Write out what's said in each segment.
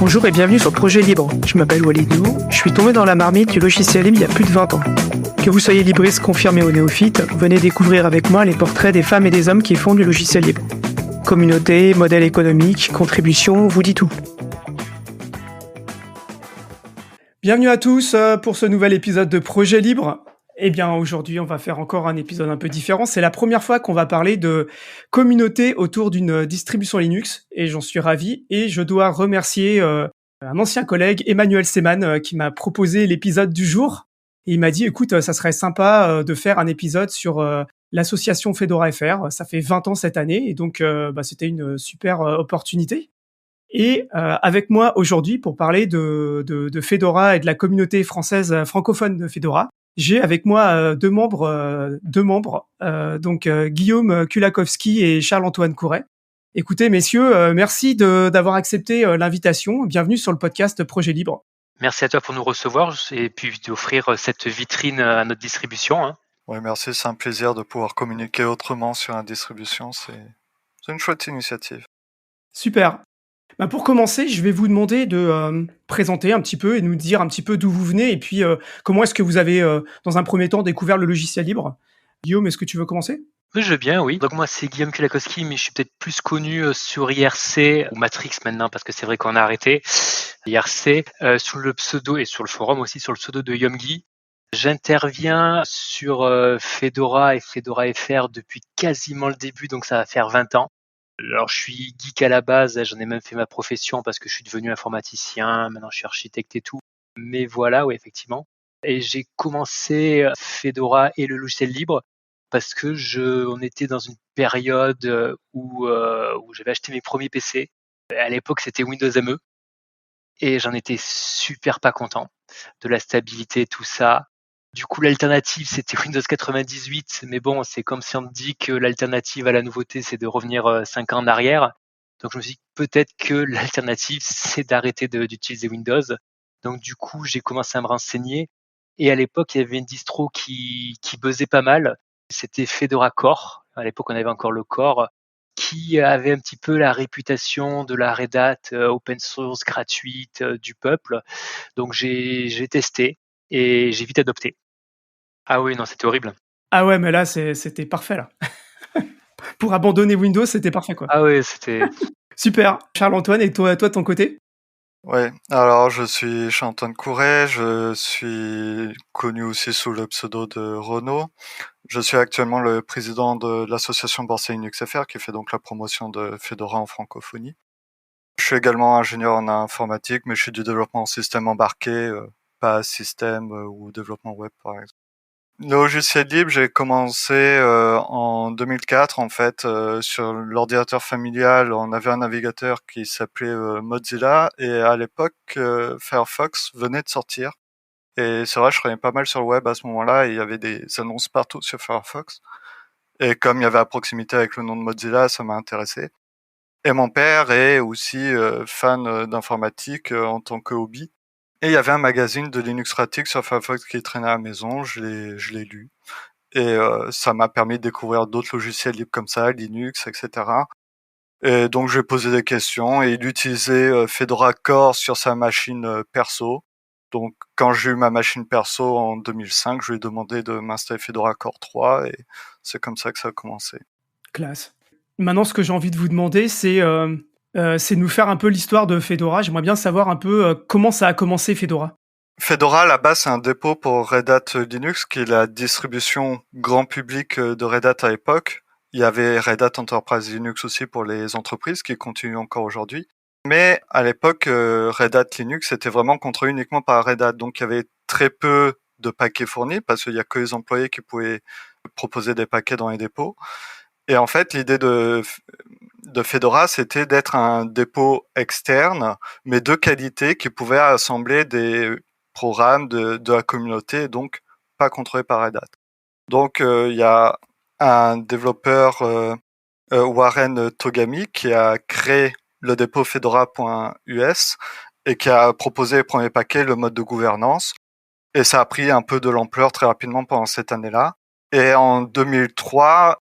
Bonjour et bienvenue sur Projet Libre. Je m'appelle Walidou, je suis tombé dans la marmite du logiciel libre il y a plus de 20 ans. Que vous soyez libriste confirmé ou néophyte, venez découvrir avec moi les portraits des femmes et des hommes qui font du logiciel libre. Communauté, modèle économique, contribution, vous dit tout. Bienvenue à tous pour ce nouvel épisode de Projet Libre. Eh bien, aujourd'hui, on va faire encore un épisode un peu différent. C'est la première fois qu'on va parler de communauté autour d'une distribution Linux, et j'en suis ravi. Et je dois remercier un ancien collègue, Emmanuel Seman, qui m'a proposé l'épisode du jour. Et il m'a dit, écoute, ça serait sympa de faire un épisode sur l'association Fedora FR. Ça fait 20 ans cette année, et donc c'était une super opportunité. Et avec moi aujourd'hui, pour parler de Fedora et de la communauté française francophone de Fedora, j'ai avec moi deux membres, donc Guillaume Kulakowski et Charles-Antoine Couret. Écoutez, messieurs, merci d'avoir accepté l'invitation. Bienvenue sur le podcast Projet Libre. Merci à toi pour nous recevoir et puis d'offrir cette vitrine à notre distribution. Oui, merci. C'est un plaisir de pouvoir communiquer autrement sur la distribution. C'est une chouette initiative. Super. Pour commencer, je vais vous demander de présenter un petit peu et nous dire un petit peu d'où vous venez et puis comment est-ce que vous avez, dans un premier temps, découvert le logiciel libre. Guillaume, est-ce que tu veux commencer ? Oui, je veux bien, oui. Donc moi, c'est Guillaume Kulakowski, mais je suis peut-être plus connu sur IRC ou Matrix maintenant, parce que c'est vrai qu'on a arrêté IRC, sous le pseudo et sur le forum aussi, sur le pseudo de Yomgi. J'interviens sur Fedora et Fedora FR depuis quasiment le début, donc ça va faire 20 ans. Alors, je suis geek à la base, j'en ai même fait ma profession parce que je suis devenu informaticien, maintenant je suis architecte et tout. Mais voilà, oui, effectivement. Et j'ai commencé Fedora et le logiciel libre parce que on était dans une période où j'avais acheté mes premiers PC. À l'époque, c'était Windows ME et j'en étais super pas content de la stabilité, tout ça. Du coup, l'alternative, c'était Windows 98, mais bon, c'est comme si on me dit que l'alternative à la nouveauté, c'est de revenir 5 ans en arrière. Donc, je me suis dit peut-être que l'alternative, c'est d'arrêter d'utiliser Windows. Donc, du coup, j'ai commencé à me renseigner. Et à l'époque, il y avait une distro qui buzzait pas mal. C'était Fedora Core. À l'époque, on avait encore le Core, qui avait un petit peu la réputation de la Red Hat open source gratuite du peuple. Donc, j'ai testé et j'ai vite adopté. Ah oui, non, c'était horrible. Ah ouais, mais là, c'était parfait, là. Pour abandonner Windows, c'était parfait, quoi. Ah oui, c'était... Super. Charles-Antoine, et toi, de ton côté ? Oui, alors je suis Charles-Antoine Couret, je suis connu aussi sous le pseudo de Renaud. Je suis actuellement le président de l'association Borsay Linux FR qui fait donc la promotion de Fedora en francophonie. Je suis également ingénieur en informatique, mais je suis du développement système embarqué, pas système ou développement web par exemple. Le logiciel libre, j'ai commencé en 2004 en fait sur l'ordinateur familial. On avait un navigateur qui s'appelait Mozilla et à l'époque Firefox venait de sortir. Et c'est vrai, je travaillais pas mal sur le web à ce moment-là et il y avait des annonces partout sur Firefox. Et comme il y avait à proximité avec le nom de Mozilla, ça m'a intéressé. Et mon père est aussi fan d'informatique en tant que hobby. Et il y avait un magazine de Linux Ratic sur Firefox qui traînait à la maison, je l'ai lu. Et ça m'a permis de découvrir d'autres logiciels libres comme ça, Linux, etc. Et donc j'ai posé des questions et il utilisait Fedora Core sur sa machine perso. Donc quand j'ai eu ma machine perso en 2005, je lui ai demandé de m'installer Fedora Core 3 et c'est comme ça que ça a commencé. Classe. Maintenant, ce que j'ai envie de vous demander, c'est de nous faire un peu l'histoire de Fedora. J'aimerais bien savoir un peu comment ça a commencé Fedora. Fedora, à la base, c'est un dépôt pour Red Hat Linux, qui est la distribution grand public de Red Hat à l'époque. Il y avait Red Hat Enterprise Linux aussi pour les entreprises, qui continue encore aujourd'hui. Mais à l'époque, Red Hat Linux était vraiment contrôlé uniquement par Red Hat. Donc il y avait très peu de paquets fournis, parce qu'il n'y a que les employés qui pouvaient proposer des paquets dans les dépôts. Et en fait, l'idée de Fedora, c'était d'être un dépôt externe, mais de qualité, qui pouvait assembler des programmes de la communauté, donc pas contrôlé par Red Hat. Donc il y a un développeur, Warren Togami, qui a créé le dépôt fedora.us et qui a proposé les premiers paquets, le mode de gouvernance. Et ça a pris un peu de l'ampleur très rapidement pendant cette année-là. Et en 2003,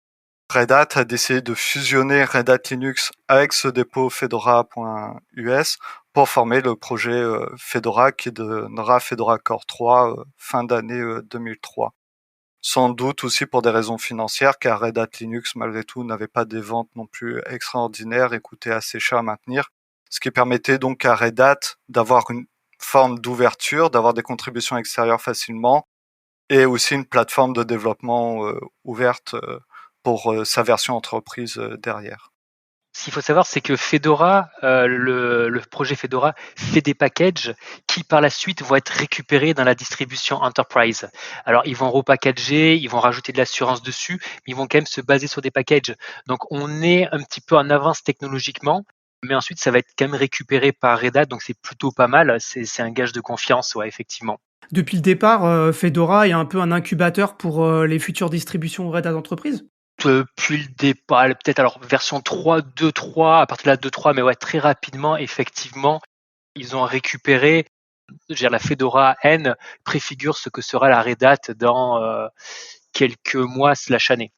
Red Hat a décidé de fusionner Red Hat Linux avec ce dépôt fedora.us pour former le projet Fedora qui donnera Fedora Core 3 fin d'année 2003. Sans doute aussi pour des raisons financières, car Red Hat Linux, malgré tout, n'avait pas des ventes non plus extraordinaires et coûtait assez cher à maintenir, ce qui permettait donc à Red Hat d'avoir une forme d'ouverture, d'avoir des contributions extérieures facilement, et aussi une plateforme de développement ouverte pour sa version entreprise derrière. Ce qu'il faut savoir, c'est que Fedora, le projet Fedora fait des packages qui par la suite vont être récupérés dans la distribution Enterprise. Alors ils vont repackager, ils vont rajouter de l'assurance dessus, mais ils vont quand même se baser sur des packages. Donc on est un petit peu en avance technologiquement, mais ensuite ça va être quand même récupéré par Red Hat, donc c'est plutôt pas mal. C'est un gage de confiance, ouais, effectivement. Depuis le départ, Fedora est un peu un incubateur pour les futures distributions Red Hat Enterprise. Depuis le départ, peut-être alors version 3, 2.3, à partir de la 2.3, mais ouais, très rapidement, effectivement, ils ont récupéré, la Fedora N préfigure ce que sera la Red Hat dans quelques mois/années.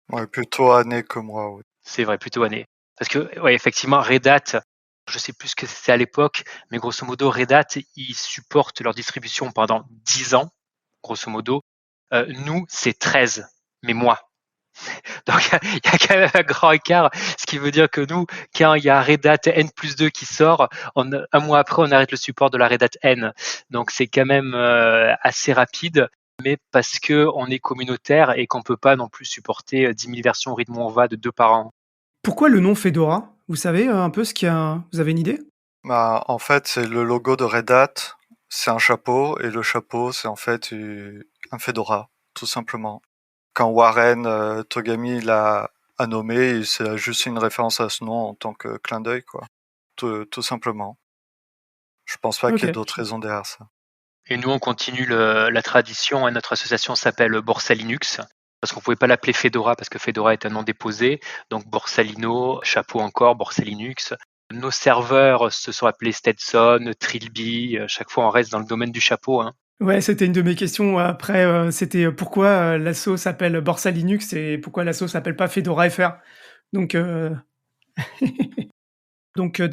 Ouais, plutôt année que mois, oui. C'est vrai, plutôt année. Parce que, ouais, effectivement, Red Hat, je sais plus ce que c'était à l'époque, mais grosso modo, Red Hat, ils supportent leur distribution pendant 10 ans, grosso modo. Nous, c'est 13, mais moi. Donc il y a quand même un grand écart, ce qui veut dire que nous, quand il y a Red Hat N+2 qui sort, un mois après, on arrête le support de la Red Hat N. Donc c'est quand même assez rapide, mais parce que on est communautaire et qu'on peut pas non plus supporter 10 000 versions au rythme où on va de 2 par an. Pourquoi le nom Fedora? Vous savez un peu ce qu'il y a. Vous avez une idée? Bah, en fait, c'est le logo de Red Hat, c'est un chapeau, et le chapeau, c'est en fait un Fedora, tout simplement. Quand Warren Togami l'a nommé, c'est juste une référence à ce nom en tant que clin d'œil, quoi. Tout simplement. Je pense pas qu'il y ait Ok. d'autres raisons derrière ça. Et nous, on continue la tradition. Notre association s'appelle Borsalinux, parce qu'on ne pouvait pas l'appeler Fedora, parce que Fedora est un nom déposé. Donc Borsalino, chapeau encore, Borsalinux. Nos serveurs se sont appelés Stetson, Trilby. Chaque fois, on reste dans le domaine du chapeau, hein. Ouais, c'était une de mes questions après, c'était pourquoi l'asso s'appelle Borsa Linux et pourquoi l'asso s'appelle pas Fedora FR. Donc, dès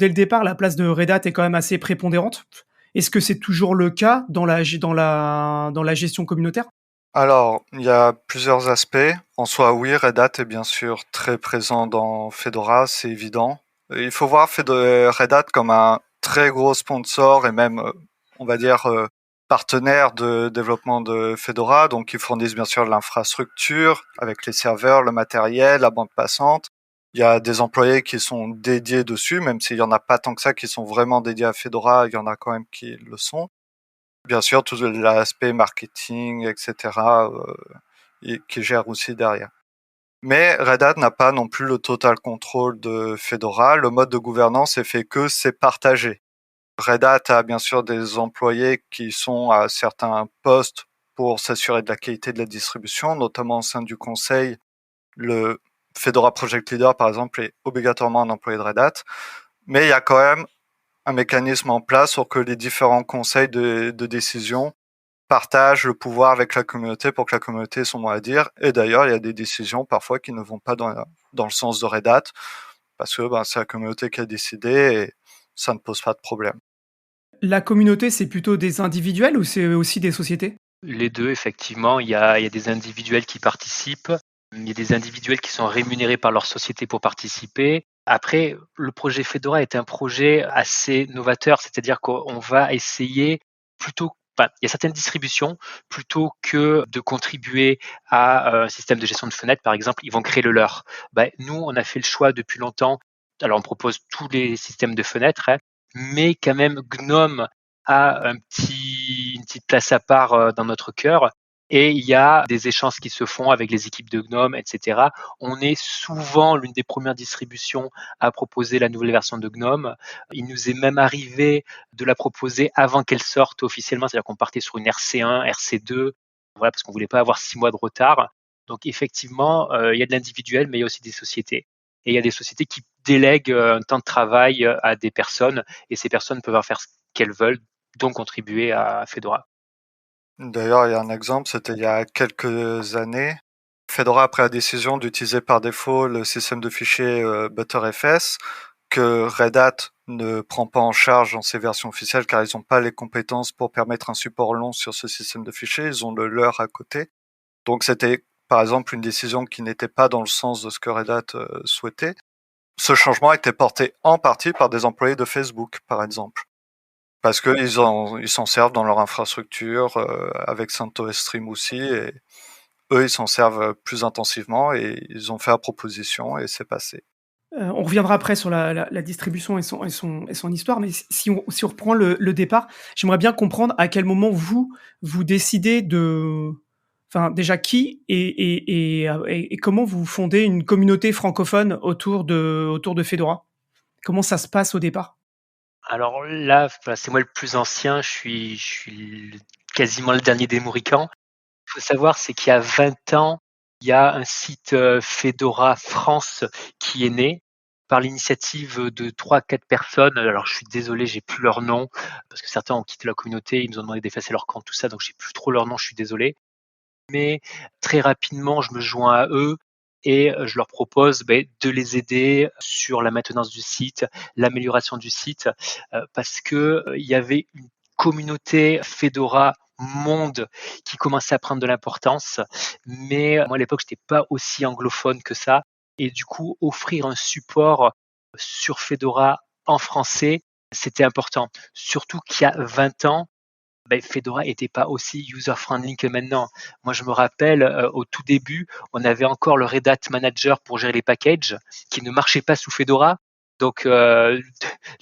le départ, la place de Red Hat est quand même assez prépondérante. Est-ce que c'est toujours le cas dans la gestion communautaire? Alors, il y a plusieurs aspects. En soi, oui, Red Hat est bien sûr très présent dans Fedora, c'est évident. Il faut voir Red Hat comme un très gros sponsor et même, on va dire, partenaire de développement de Fedora. Donc, ils fournissent bien sûr l'infrastructure avec les serveurs, le matériel, la bande passante. Il y a des employés qui sont dédiés dessus, même s'il y en a pas tant que ça qui sont vraiment dédiés à Fedora, il y en a quand même qui le sont. Bien sûr, tout l'aspect marketing, etc., qui gère aussi derrière. Mais Red Hat n'a pas non plus le total contrôle de Fedora. Le mode de gouvernance est fait que c'est partagé. Red Hat a bien sûr des employés qui sont à certains postes pour s'assurer de la qualité de la distribution, notamment au sein du conseil. Le Fedora Project Leader, par exemple, est obligatoirement un employé de Red Hat. Mais il y a quand même un mécanisme en place pour que les différents conseils de décision partagent le pouvoir avec la communauté pour que la communauté ait son mot à dire. Et d'ailleurs, il y a des décisions parfois qui ne vont pas dans le sens de Red Hat parce que c'est la communauté qui a décidé et ça ne pose pas de problème. La communauté, c'est plutôt des individuels ou c'est aussi des sociétés? Les deux, effectivement, il y a des individuels qui participent, il y a des individuels qui sont rémunérés par leur société pour participer. Après, le projet Fedora est un projet assez novateur, c'est-à-dire qu'on va essayer plutôt, enfin, il y a certaines distributions, plutôt que de contribuer à un système de gestion de fenêtres, par exemple, ils vont créer le leur. Nous, on a fait le choix depuis longtemps, alors on propose tous les systèmes de fenêtres, hein, mais quand même GNOME a une petite place à part dans notre cœur. Et il y a des échanges qui se font avec les équipes de GNOME, etc. On est souvent l'une des premières distributions à proposer la nouvelle version de GNOME. Il nous est même arrivé de la proposer avant qu'elle sorte officiellement, c'est-à-dire qu'on partait sur une RC1, RC2, voilà, parce qu'on voulait pas avoir 6 mois de retard. Donc effectivement, il y a de l'individuel, mais il y a aussi des sociétés. Et il y a des sociétés qui délèguent un temps de travail à des personnes, et ces personnes peuvent en faire ce qu'elles veulent, donc contribuer à Fedora. D'ailleurs, il y a un exemple, c'était il y a quelques années. Fedora a pris la décision d'utiliser par défaut le système de fichiers Btrfs que Red Hat ne prend pas en charge dans ses versions officielles car ils n'ont pas les compétences pour permettre un support long sur ce système de fichiers, ils ont le leur à côté. Donc c'était par exemple une décision qui n'était pas dans le sens de ce que Red Hat souhaitait. Ce changement a été porté en partie par des employés de Facebook, par exemple. Parce qu'ils s'en servent dans leur infrastructure, avec CentOS Stream aussi, et eux, ils s'en servent plus intensivement, et ils ont fait la proposition, et c'est passé. On reviendra après sur la distribution et son histoire, mais si on reprend le départ, j'aimerais bien comprendre à quel moment vous décidez de... Enfin, déjà qui et comment vous fondez une communauté francophone autour de Fedora? Comment ça se passe au départ? Alors là, c'est moi le plus ancien, je suis quasiment le dernier des Mohicans. Il faut savoir, c'est qu'il y a 20 ans, il y a un site Fedora France qui est né par l'initiative de 3-4 personnes. Alors je suis désolé, j'ai plus leur nom parce que certains ont quitté la communauté, ils nous ont demandé d'effacer leur compte, tout ça, donc j'ai plus trop leur nom, je suis désolé. Mais très rapidement, je me joins à eux et je leur propose de les aider sur la maintenance du site, l'amélioration du site, parce que il y avait une communauté Fedora monde qui commençait à prendre de l'importance. Mais moi, à l'époque, j'étais pas aussi anglophone que ça. Et du coup, offrir un support sur Fedora en français, c'était important. Surtout qu'il y a 20 ans, Fedora n'était pas aussi user-friendly que maintenant. Moi, je me rappelle, au tout début, on avait encore le Red Hat Manager pour gérer les packages qui ne marchait pas sous Fedora. Donc,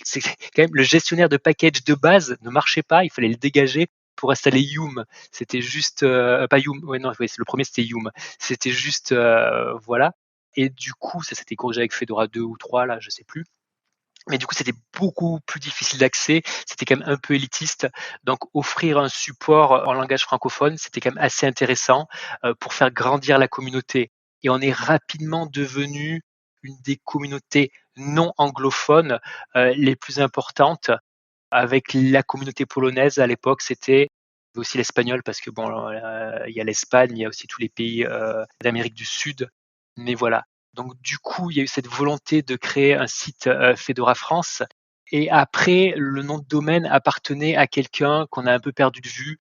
c'est quand même le gestionnaire de package de base ne marchait pas. Il fallait le dégager pour installer Yum. C'était juste, pas Yum. Ouais, non, ouais, le premier c'était Yum. C'était juste, voilà. Et du coup, ça s'était corrigé avec Fedora 2 ou 3, là, je sais plus. Mais du coup, c'était beaucoup plus difficile d'accès. C'était quand même un peu élitiste. Donc, offrir un support en langage francophone, c'était quand même assez intéressant pour faire grandir la communauté. Et on est rapidement devenu une des communautés non anglophones les plus importantes. Avec la communauté polonaise à l'époque, c'était aussi l'espagnol parce que bon, il y a l'Espagne, il y a aussi tous les pays d'Amérique du Sud. Mais voilà. Donc du coup, il y a eu cette volonté de créer un site Fedora France. Et après, le nom de domaine appartenait à quelqu'un qu'on a un peu perdu de vue.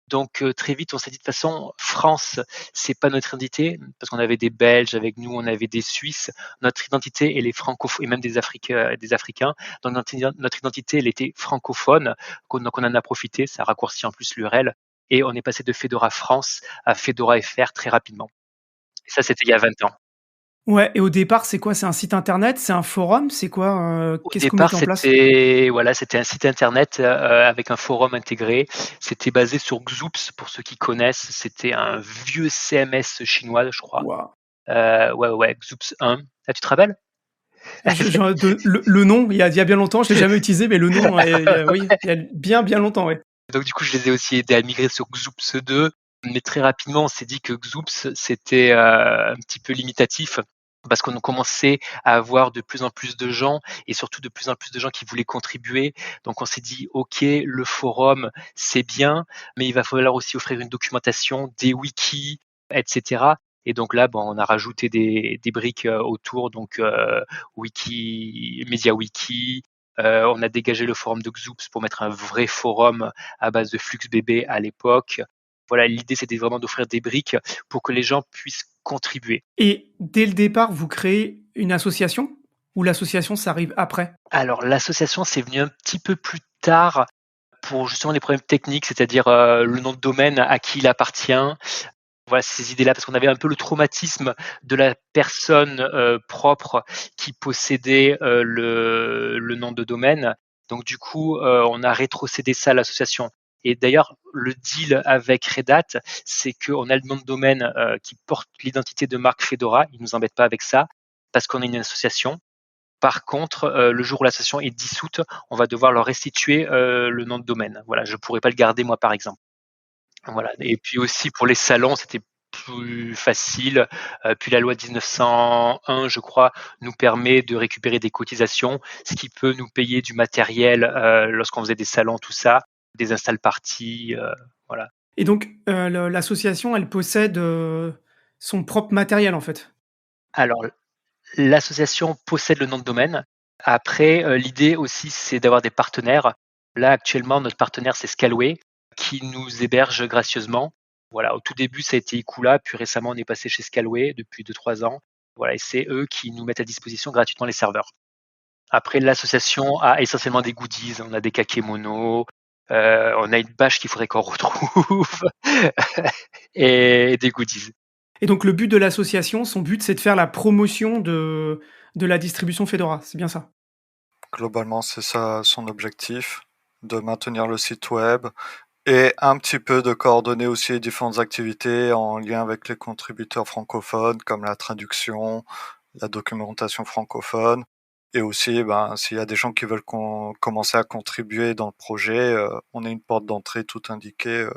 Donc très vite, on s'est dit de toute façon, France, c'est pas notre identité, parce qu'on avait des Belges avec nous, on avait des Suisses. Notre identité, elle est francophone, et même des Africains. Donc notre identité, elle était francophone. Donc on en a profité, ça raccourcit en plus l'URL. Et on est passé de Fedora France à Fedora FR très rapidement. Et ça, c'était il y a 20 ans. Ouais, et au départ, c'est quoi? C'est un site internet? C'est un forum? C'est quoi? Au Qu'est-ce que vous départ, mettez en place? c'était un site internet avec un forum intégré. C'était basé sur Xoops, pour ceux qui connaissent. C'était un vieux CMS chinois, je crois. Waouh. Ouais, Xoops 1. Ah, tu te rappelles? Le nom, il y a bien longtemps, je l'ai jamais utilisé, mais le nom, oui, il y a bien longtemps, ouais. Donc du coup, je les ai aussi aidés à migrer sur Xoops 2. Mais très rapidement, on s'est dit que Xoops, c'était un petit peu limitatif parce qu'on commençait à avoir de plus en plus de gens et surtout de plus en plus de gens qui voulaient contribuer. Donc on s'est dit, OK, le forum, c'est bien, mais il va falloir aussi offrir une documentation, des wikis, etc. Et donc là, on a rajouté des briques autour, donc wiki, MediaWiki. On a dégagé le forum de Xoops pour mettre un vrai forum à base de FluxBB à l'époque. Voilà, l'idée c'était vraiment d'offrir des briques pour que les gens puissent contribuer. Et dès le départ, vous créez une association? Ou l'association, ça arrive après? Alors l'association, c'est venu un petit peu plus tard pour justement des problèmes techniques, c'est-à-dire le nom de domaine, à qui il appartient. Voilà, ces idées-là, parce qu'on avait un peu le traumatisme de la personne propre qui possédait le nom de domaine. Donc du coup, on a rétrocédé ça à l'association. Et d'ailleurs, le deal avec Red Hat, c'est qu'on a le nom de domaine qui porte l'identité de marque Fedora. Ils nous embêtent pas avec ça parce qu'on est une association. Par contre, le jour où l'association est dissoute, on va devoir leur restituer le nom de domaine. Voilà, je pourrais pas le garder moi, par exemple. Voilà. Et puis aussi pour les salons, c'était plus facile. Puis la loi 1901, je crois, nous permet de récupérer des cotisations, ce qui peut nous payer du matériel lorsqu'on faisait des salons, tout ça, des install parties, voilà. Et donc, l'association, elle possède son propre matériel, en fait? Alors, l'association possède le nom de domaine. Après, l'idée aussi, c'est d'avoir des partenaires. Là, actuellement, notre partenaire, c'est Scalway, qui nous héberge gracieusement. Voilà, au tout début, ça a été Ikula, puis récemment, on est passé chez Scalway depuis 2-3 ans. Voilà, et c'est eux qui nous mettent à disposition gratuitement les serveurs. Après, l'association a essentiellement des goodies. On a des kakémonos, on a une bâche qu'il faudrait qu'on retrouve et des goodies. Et donc le but de l'association, son but, c'est de faire la promotion de la distribution Fedora, c'est bien ça? Globalement, c'est ça son objectif, de maintenir le site web et un petit peu de coordonner aussi les différentes activités en lien avec les contributeurs francophones, comme la traduction, la documentation francophone, et aussi, s'il y a des gens qui veulent commencer à contribuer dans le projet, on a une porte d'entrée tout indiquée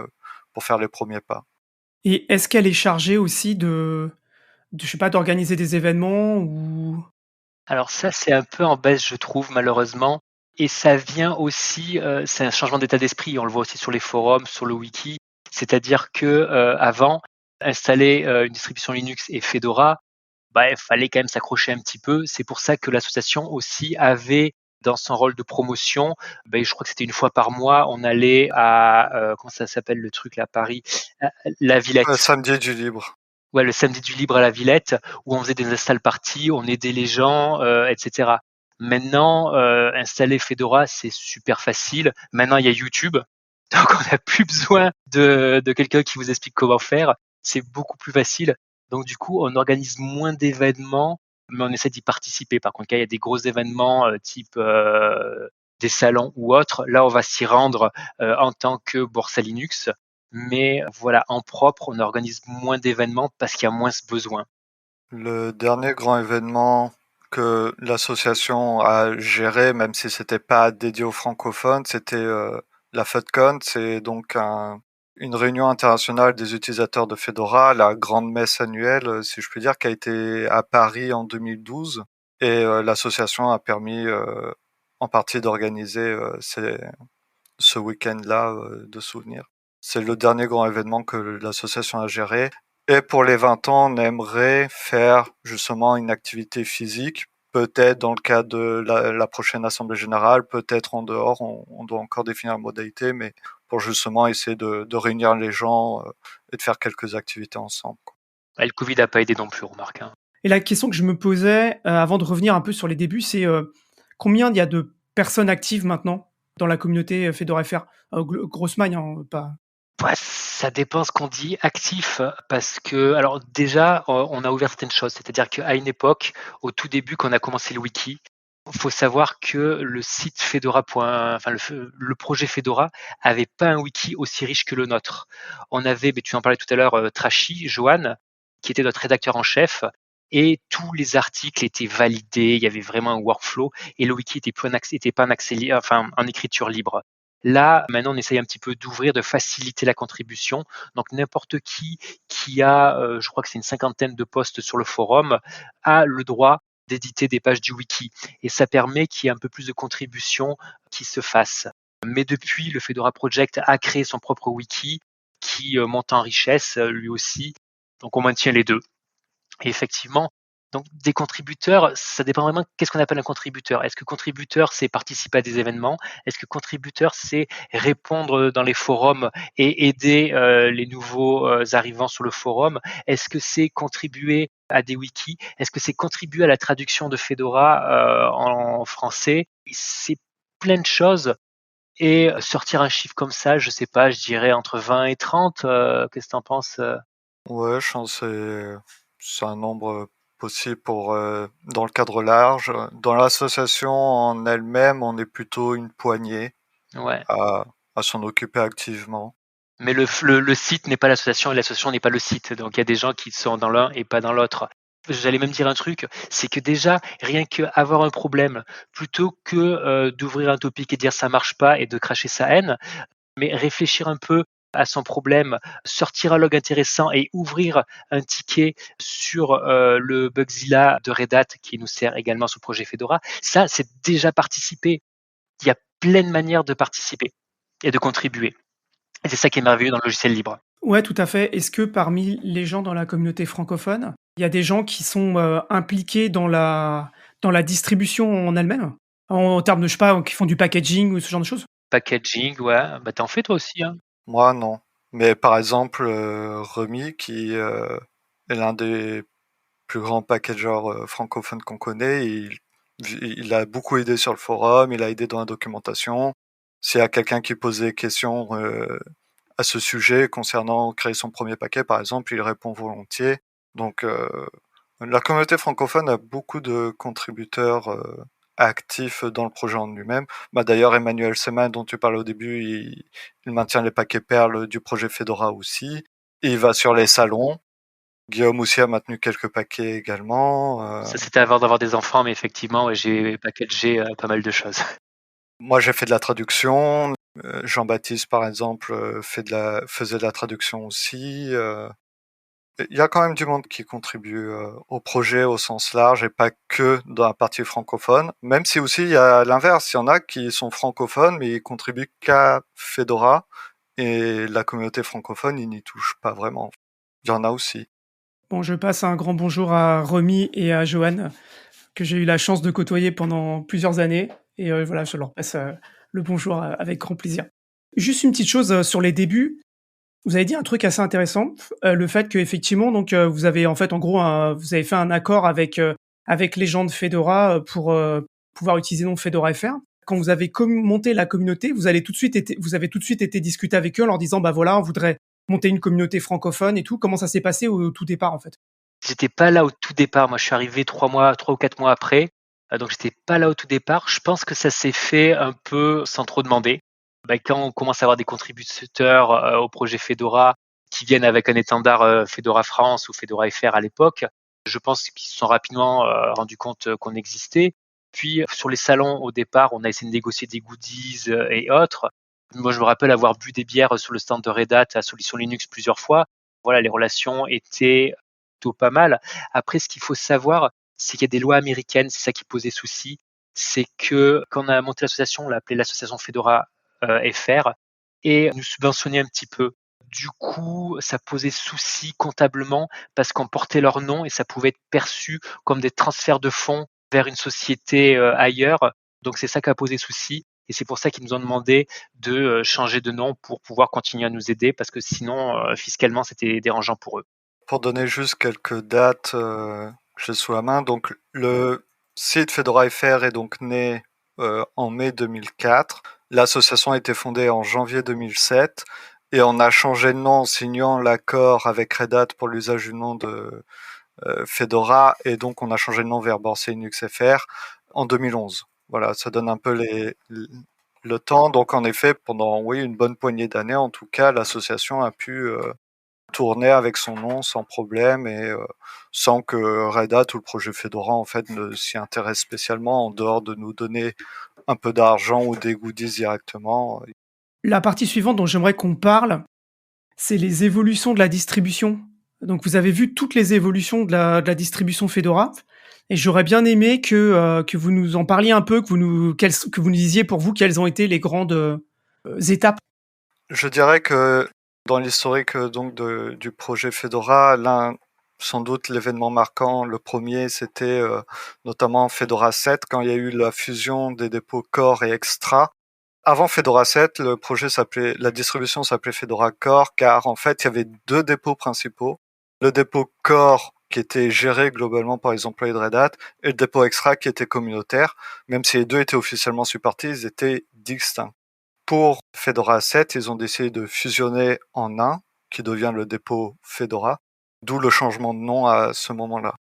pour faire les premiers pas. Et est-ce qu'elle est chargée aussi de je sais pas, d'organiser des événements ou Alors ça, c'est un peu en baisse, je trouve, malheureusement, et ça vient aussi, c'est un changement d'état d'esprit. On le voit aussi sur les forums, sur le wiki. C'est-à-dire que, avant, installer, une distribution Linux et Fedora, bah, il fallait quand même s'accrocher un petit peu. C'est pour ça que l'association aussi avait dans son rôle de promotion, je crois que c'était une fois par mois, on allait à, comment ça s'appelle le truc là à Paris? La Villette. Samedi du libre. Ouais, le samedi du libre à la Villette, où on faisait des install parties, on aidait les gens, etc. Maintenant, installer Fedora, c'est super facile. Maintenant, il y a YouTube, donc on n'a plus besoin de quelqu'un qui vous explique comment faire. C'est beaucoup plus facile. Donc du coup, on organise moins d'événements, mais on essaie d'y participer. Par contre, quand il y a des gros événements type des salons ou autres, là, on va s'y rendre en tant que Borsa Linux. Mais voilà, en propre, on organise moins d'événements parce qu'il y a moins ce besoin. Le dernier grand événement que l'association a géré, même si c'était pas dédié aux francophones, c'était la FUDCON. C'est donc une réunion internationale des utilisateurs de Fedora, la grande messe annuelle, si je puis dire, qui a été à Paris en 2012. Et l'association a permis en partie d'organiser ce week-end-là de souvenirs. C'est le dernier grand événement que l'association a géré. Et pour les 20 ans, on aimerait faire justement une activité physique, peut-être dans le cadre de la prochaine Assemblée générale, peut-être en dehors, on doit encore définir la modalité, mais pour justement essayer de réunir les gens et de faire quelques activités ensemble, quoi. Et le Covid n'a pas aidé non plus, remarque, hein. et la question que je me posais, avant de revenir un peu sur les débuts, c'est, combien il y a de personnes actives maintenant dans la communauté, Fedora FR? Grosse maille, hein, pas Ouais, ça dépend ce qu'on dit actif, parce que alors déjà, on a ouvert certaines choses. C'est-à-dire qu'à une époque, au tout début, quand on a commencé le wiki, il faut savoir que le site Fedora. Enfin le projet Fedora avait pas un wiki aussi riche que le nôtre. On avait, mais tu en parlais tout à l'heure, Trachy, Johan, qui était notre rédacteur en chef, et tous les articles étaient validés. Il y avait vraiment un workflow, et le wiki était pas en écriture libre. Là, maintenant, on essaye un petit peu d'ouvrir, de faciliter la contribution. Donc, n'importe qui a, je crois que c'est une cinquantaine de posts sur le forum, a le droit d'éditer des pages du wiki. Et ça permet qu'il y ait un peu plus de contributions qui se fassent. Mais depuis, le Fedora Project a créé son propre wiki qui monte en richesse lui aussi. Donc, on maintient les deux. Et effectivement, donc des contributeurs, ça dépend vraiment qu'est-ce qu'on appelle un contributeur. Est-ce que contributeur, c'est participer à des événements? Est-ce que contributeur, c'est répondre dans les forums et aider les nouveaux arrivants sur le forum? Est-ce que c'est contribuer à des wikis? Est-ce que c'est contribuer à la traduction de Fedora en français? C'est plein de choses. Et sortir un chiffre comme ça, je sais pas, je dirais entre 20 et 30. Qu'est-ce que tu en penses? Ouais, je pense que c'est un nombre possible pour dans le cadre large. Dans l'association en elle-même, on est plutôt une poignée Ouais. à, à s'en occuper activement. Mais le site n'est pas l'association et l'association n'est pas le site. Donc il y a des gens qui sont dans l'un et pas dans l'autre. J'allais même dire un truc, c'est que déjà, rien qu'avoir un problème, plutôt que d'ouvrir un topic et dire ça marche pas et de cracher sa haine, mais réfléchir un peu à son problème, sortir un log intéressant et ouvrir un ticket sur le Bugzilla de Red Hat qui nous sert également sur le projet Fedora, ça c'est déjà participer. Il y a plein de manières de participer et de contribuer. Et c'est ça qui est merveilleux dans le logiciel libre. Ouais, tout à fait. Est-ce que parmi les gens dans la communauté francophone, il y a des gens qui sont, impliqués dans la distribution en elle-même? En termes de, je sais pas, qui font du packaging ou ce genre de choses? Packaging, ouais, bah, tu en fais toi aussi, hein? Moi, non. Mais par exemple, Remy, qui est l'un des plus grands packagers francophones qu'on connaît, il a beaucoup aidé sur le forum, il a aidé dans la documentation. S'il y a quelqu'un qui pose des questions à ce sujet concernant créer son premier paquet, par exemple, il répond volontiers. Donc, la communauté francophone a beaucoup de contributeurs actifs dans le projet en lui-même. Bah, d'ailleurs, Emmanuel Seman, dont tu parlais au début, il maintient les paquets perles du projet Fedora aussi. Et il va sur les salons. Guillaume aussi a maintenu quelques paquets également. Ça, c'était avant d'avoir des enfants, mais effectivement, ouais, j'ai packagé pas mal de choses. Moi, j'ai fait de la traduction. Jean-Baptiste, par exemple, faisait de la traduction aussi. Il y a quand même du monde qui contribue au projet au sens large et pas que dans la partie francophone. Même si aussi il y a l'inverse, il y en a qui sont francophones mais ils contribuent qu'à Fedora et la communauté francophone, ils n'y touchent pas vraiment. Il y en a aussi. Bon, je passe un grand bonjour à Romy et à Johan, que j'ai eu la chance de côtoyer pendant plusieurs années et voilà, je leur passe, le bonjour, avec grand plaisir. Juste une petite chose, sur les débuts. Vous avez dit un truc assez intéressant, le fait qu'effectivement donc, vous avez en fait en gros vous avez fait un accord avec les gens de Fedora, pour, pouvoir utiliser donc Fedora FR. Quand vous avez monté la communauté, vous avez tout de suite été discuter avec eux en leur disant: «Bah voilà, on voudrait monter une communauté francophone et tout». Comment ça s'est passé au tout départ, en fait? J'étais pas là au tout départ. Moi, je suis arrivé 3 ou 4 mois après, donc j'étais pas là au tout départ. Je pense que ça s'est fait un peu sans trop demander. Bah, quand on commence à avoir des contributeurs, au projet Fedora qui viennent avec un étendard, Fedora France ou Fedora FR à l'époque, je pense qu'ils se sont rapidement, rendus compte, qu'on existait. Puis, sur les salons, au départ, on a essayé de négocier des goodies, et autres. Moi, je me rappelle avoir bu des bières sur le stand de Red Hat à Solutions Linux plusieurs fois. Voilà, les relations étaient plutôt pas mal. Après, ce qu'il faut savoir, c'est qu'il y a des lois américaines, c'est ça qui posait souci. C'est que quand on a monté l'association, on l'a appelée l'association Fedora FR et nous subventionnait un petit peu. Du coup, ça posait souci comptablement parce qu'on portait leur nom et ça pouvait être perçu comme des transferts de fonds vers une société ailleurs. Donc c'est ça qui a posé souci et c'est pour ça qu'ils nous ont demandé de changer de nom pour pouvoir continuer à nous aider parce que sinon, fiscalement, c'était dérangeant pour eux. Pour donner juste quelques dates que j'ai sous la main, donc le site Fedora FR est donc né en mai 2004. L'association a été fondée en janvier 2007 et on a changé de nom en signant l'accord avec Red Hat pour l'usage du nom de Fedora et donc on a changé de nom vers Borsay Linux FR en 2011. Voilà, ça donne un peu le temps. Donc en effet, pendant oui une bonne poignée d'années, en tout cas, l'association a pu tourner avec son nom sans problème et sans que Red Hat ou le projet Fedora en fait ne s'y intéresse spécialement en dehors de nous donner un peu d'argent ou des goodies directement. La partie suivante dont j'aimerais qu'on parle, c'est les évolutions de la distribution. Donc vous avez vu toutes les évolutions de la distribution Fedora et j'aurais bien aimé que vous nous en parliez un peu, que vous nous disiez pour vous quelles ont été les grandes, étapes. Je dirais que dans l'historique donc du projet Fedora, sans doute l'événement marquant, le premier, c'était notamment Fedora 7 quand il y a eu la fusion des dépôts Core et Extra. Avant Fedora 7, la distribution s'appelait Fedora Core car en fait il y avait deux dépôts principaux. Le dépôt Core qui était géré globalement par les employés de Red Hat et le dépôt Extra qui était communautaire. Même si les deux étaient officiellement supportés, ils étaient distincts. Pour Fedora 7, ils ont décidé de fusionner en un qui devient le dépôt Fedora, d'où le changement de nom à ce moment-là.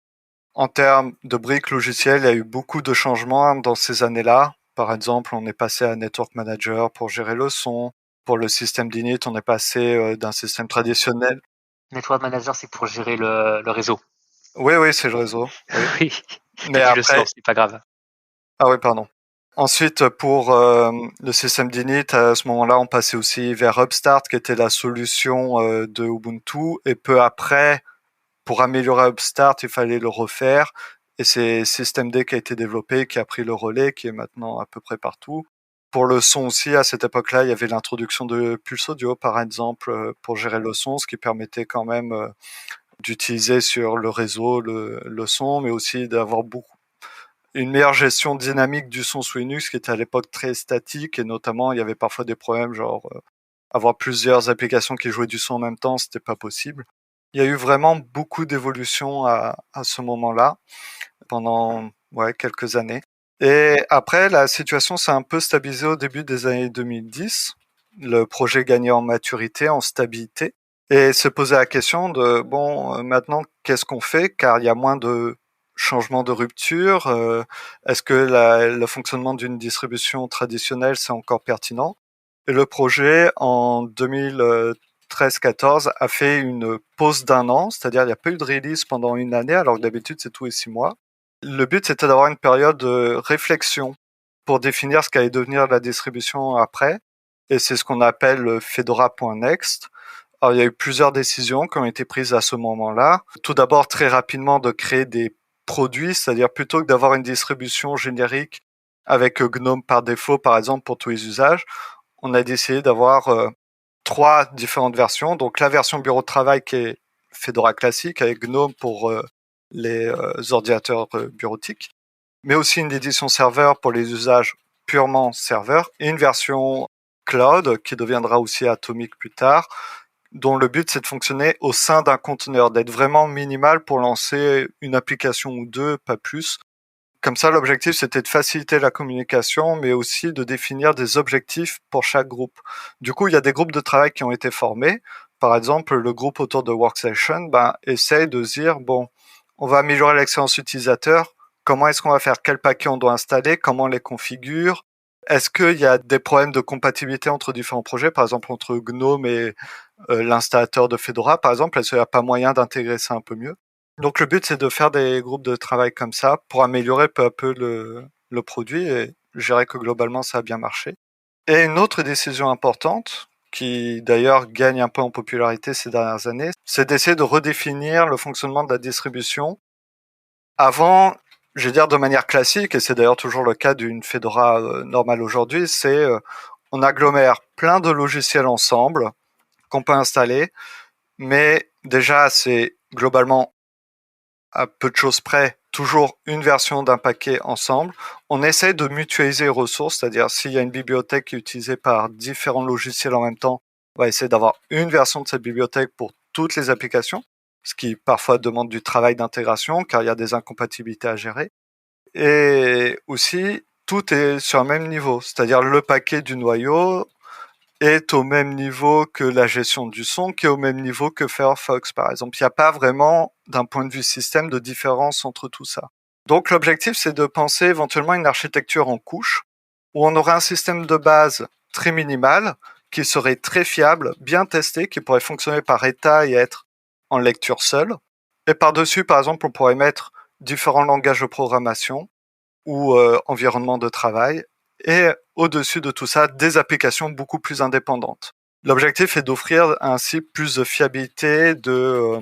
En termes de briques logicielles, il y a eu beaucoup de changements dans ces années-là. Par exemple, on est passé à Network Manager pour gérer le son. Pour le système d'init, on est passé d'un système traditionnel. Network Manager, c'est pour gérer le réseau. Oui, oui, c'est le réseau. Oui. Oui, Mais t'as dit le après, son, c'est pas grave. ah oui, pardon. Ensuite, pour le système d'init, à ce moment-là, on passait aussi vers Upstart, qui était la solution de Ubuntu. Et peu après, pour améliorer Upstart, il fallait le refaire. Et c'est systemd qui a été développé, qui a pris le relais, qui est maintenant à peu près partout. Pour le son aussi, à cette époque-là, il y avait l'introduction de Pulse Audio, par exemple, pour gérer le son, ce qui permettait quand même d'utiliser sur le réseau le son, mais aussi d'avoir une meilleure gestion dynamique du son sous Linux, qui était à l'époque très statique, et notamment, il y avait parfois des problèmes, genre avoir plusieurs applications qui jouaient du son en même temps, c'était pas possible. Il y a eu vraiment beaucoup d'évolutions à ce moment-là, pendant quelques années. Et après, la situation s'est un peu stabilisée au début des années 2010. Le projet gagnait en maturité, en stabilité, et se posait la question de, maintenant, qu'est-ce qu'on fait? Car il y a moins de changements de rupture. Est-ce que le fonctionnement d'une distribution traditionnelle, c'est encore pertinent? Et le projet, en 2013-14, a fait une pause d'1 an, c'est-à-dire il n'y a pas eu de release pendant une année, alors que d'habitude, c'est tous les 6 mois. Le but, c'était d'avoir une période de réflexion pour définir ce qu'allait devenir la distribution après. Et c'est ce qu'on appelle Fedora.next. Alors, il y a eu plusieurs décisions qui ont été prises à ce moment-là. Tout d'abord, très rapidement, de créer des produits, c'est-à-dire plutôt que d'avoir une distribution générique avec GNOME par défaut, par exemple, pour tous les usages, on a décidé d'avoir 3 différentes versions. Donc, la version bureau de travail qui est Fedora classique avec GNOME pour les ordinateurs bureautiques, mais aussi une édition serveur pour les usages purement serveur, et une version cloud qui deviendra aussi Atomic plus tard, dont le but c'est de fonctionner au sein d'un conteneur, d'être vraiment minimal pour lancer une application ou deux, pas plus. Comme ça, l'objectif c'était de faciliter la communication, mais aussi de définir des objectifs pour chaque groupe. Du coup, il y a des groupes de travail qui ont été formés. Par exemple, le groupe autour de Workstation essaye de se dire, on va améliorer l'expérience utilisateur. Comment est-ce qu'on va faire? Quel paquet on doit installer? Comment on les configure? Est-ce qu'il y a des problèmes de compatibilité entre différents projets, par exemple entre GNOME et l'installateur de Fedora, par exemple? Est-ce qu'il n'y a pas moyen d'intégrer ça un peu mieux? Donc le but, c'est de faire des groupes de travail comme ça pour améliorer peu à peu le produit, et je dirais que globalement, ça a bien marché. Et une autre décision importante, qui d'ailleurs gagne un peu en popularité ces dernières années, c'est d'essayer de redéfinir le fonctionnement de la distribution. Avant, je vais dire de manière classique, et c'est d'ailleurs toujours le cas d'une Fedora normale aujourd'hui, c'est on agglomère plein de logiciels ensemble qu'on peut installer, mais déjà c'est globalement, à peu de choses près, toujours une version d'un paquet ensemble. On essaie de mutualiser les ressources, c'est-à-dire s'il y a une bibliothèque qui est utilisée par différents logiciels en même temps, on va essayer d'avoir une version de cette bibliothèque pour toutes les applications, ce qui parfois demande du travail d'intégration car il y a des incompatibilités à gérer. Et aussi, tout est sur le même niveau, c'est-à-dire le paquet du noyau est au même niveau que la gestion du son, qui est au même niveau que Firefox, par exemple. Il n'y a pas vraiment, d'un point de vue système, de différence entre tout ça. Donc l'objectif, c'est de penser éventuellement une architecture en couche, où on aurait un système de base très minimal, qui serait très fiable, bien testé, qui pourrait fonctionner par état et être en lecture seule. Et par-dessus, par exemple, on pourrait mettre différents langages de programmation ou environnement de travail, et au-dessus de tout ça, des applications beaucoup plus indépendantes. L'objectif est d'offrir ainsi plus de fiabilité, de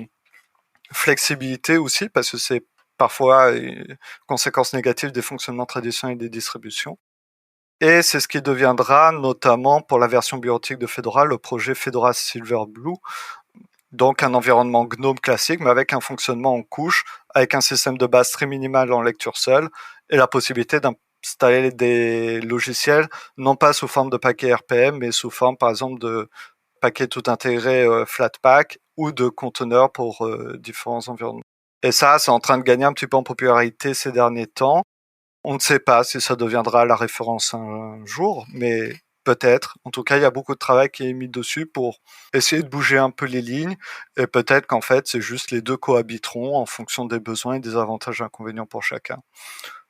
flexibilité aussi, parce que c'est parfois une conséquence négative des fonctionnements traditionnels des distributions. Et c'est ce qui deviendra, notamment pour la version bureautique de Fedora, le projet Fedora Silverblue, donc un environnement GNOME classique, mais avec un fonctionnement en couche, avec un système de base très minimal en lecture seule, et la possibilité d'installer des logiciels, non pas sous forme de paquets RPM, mais sous forme, par exemple, de paquets tout intégrés Flatpak, ou de conteneurs pour différents environnements. Et ça, c'est en train de gagner un petit peu en popularité ces derniers temps. On ne sait pas si ça deviendra la référence un jour, mais peut-être. En tout cas, il y a beaucoup de travail qui est mis dessus pour essayer de bouger un peu les lignes, et peut-être qu'en fait, c'est juste les deux cohabiteront en fonction des besoins et des avantages et inconvénients pour chacun.